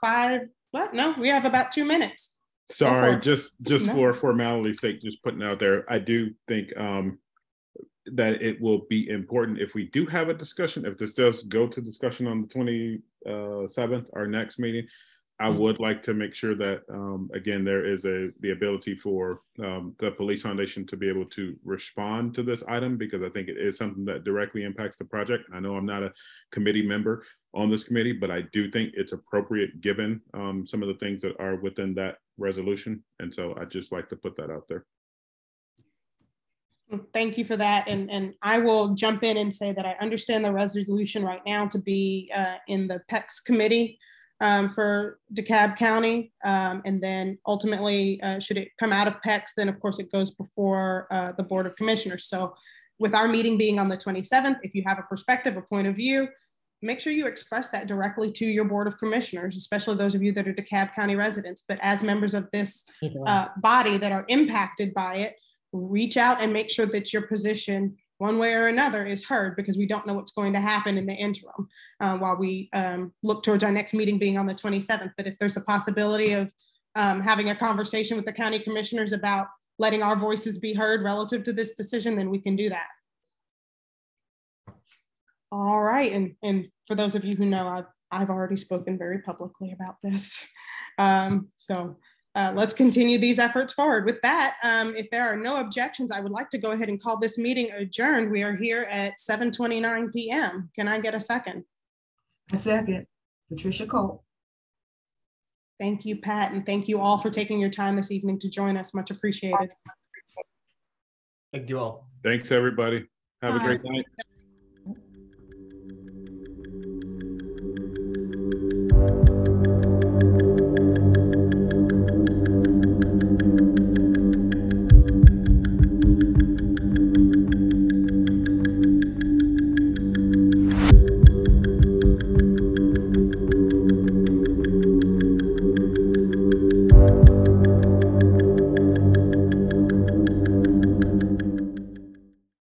we have about 2 minutes. Sorry, just for formality's sake, just putting out there, I do think that it will be important if we do have a discussion, if this does go to discussion on the 27th, our next meeting, I would like to make sure that, again, there is the ability for the Police Foundation to be able to respond to this item, because I think it is something that directly impacts the project. I know I'm not a committee member on this committee, but I do think it's appropriate given some of the things that are within that resolution. And so I'd just like to put that out there. Thank you for that. And I will jump in and say that I understand the resolution right now to be in the PEX committee for DeKalb County. And then ultimately, should it come out of PEX, then of course it goes before the Board of Commissioners. So with our meeting being on the 27th, if you have a perspective, a point of view, make sure you express that directly to your Board of Commissioners, especially those of you that are DeKalb County residents. But as members of this body that are impacted by it, reach out and make sure that your position, one way or another, is heard, because we don't know what's going to happen in the interim while we look towards our next meeting being on the 27th. But if there's a possibility of having a conversation with the county commissioners about letting our voices be heard relative to this decision, then we can do that. All right, and for those of you who know, I've already spoken very publicly about this. Let's continue these efforts forward. With that, if there are no objections, I would like to go ahead and call this meeting adjourned. We are here at 7:29 p.m. Can I get a second? A second. Patricia Cole. Thank you, Pat, and thank you all for taking your time this evening to join us. Much appreciated. Thank you all. Thanks, everybody. Have a great night.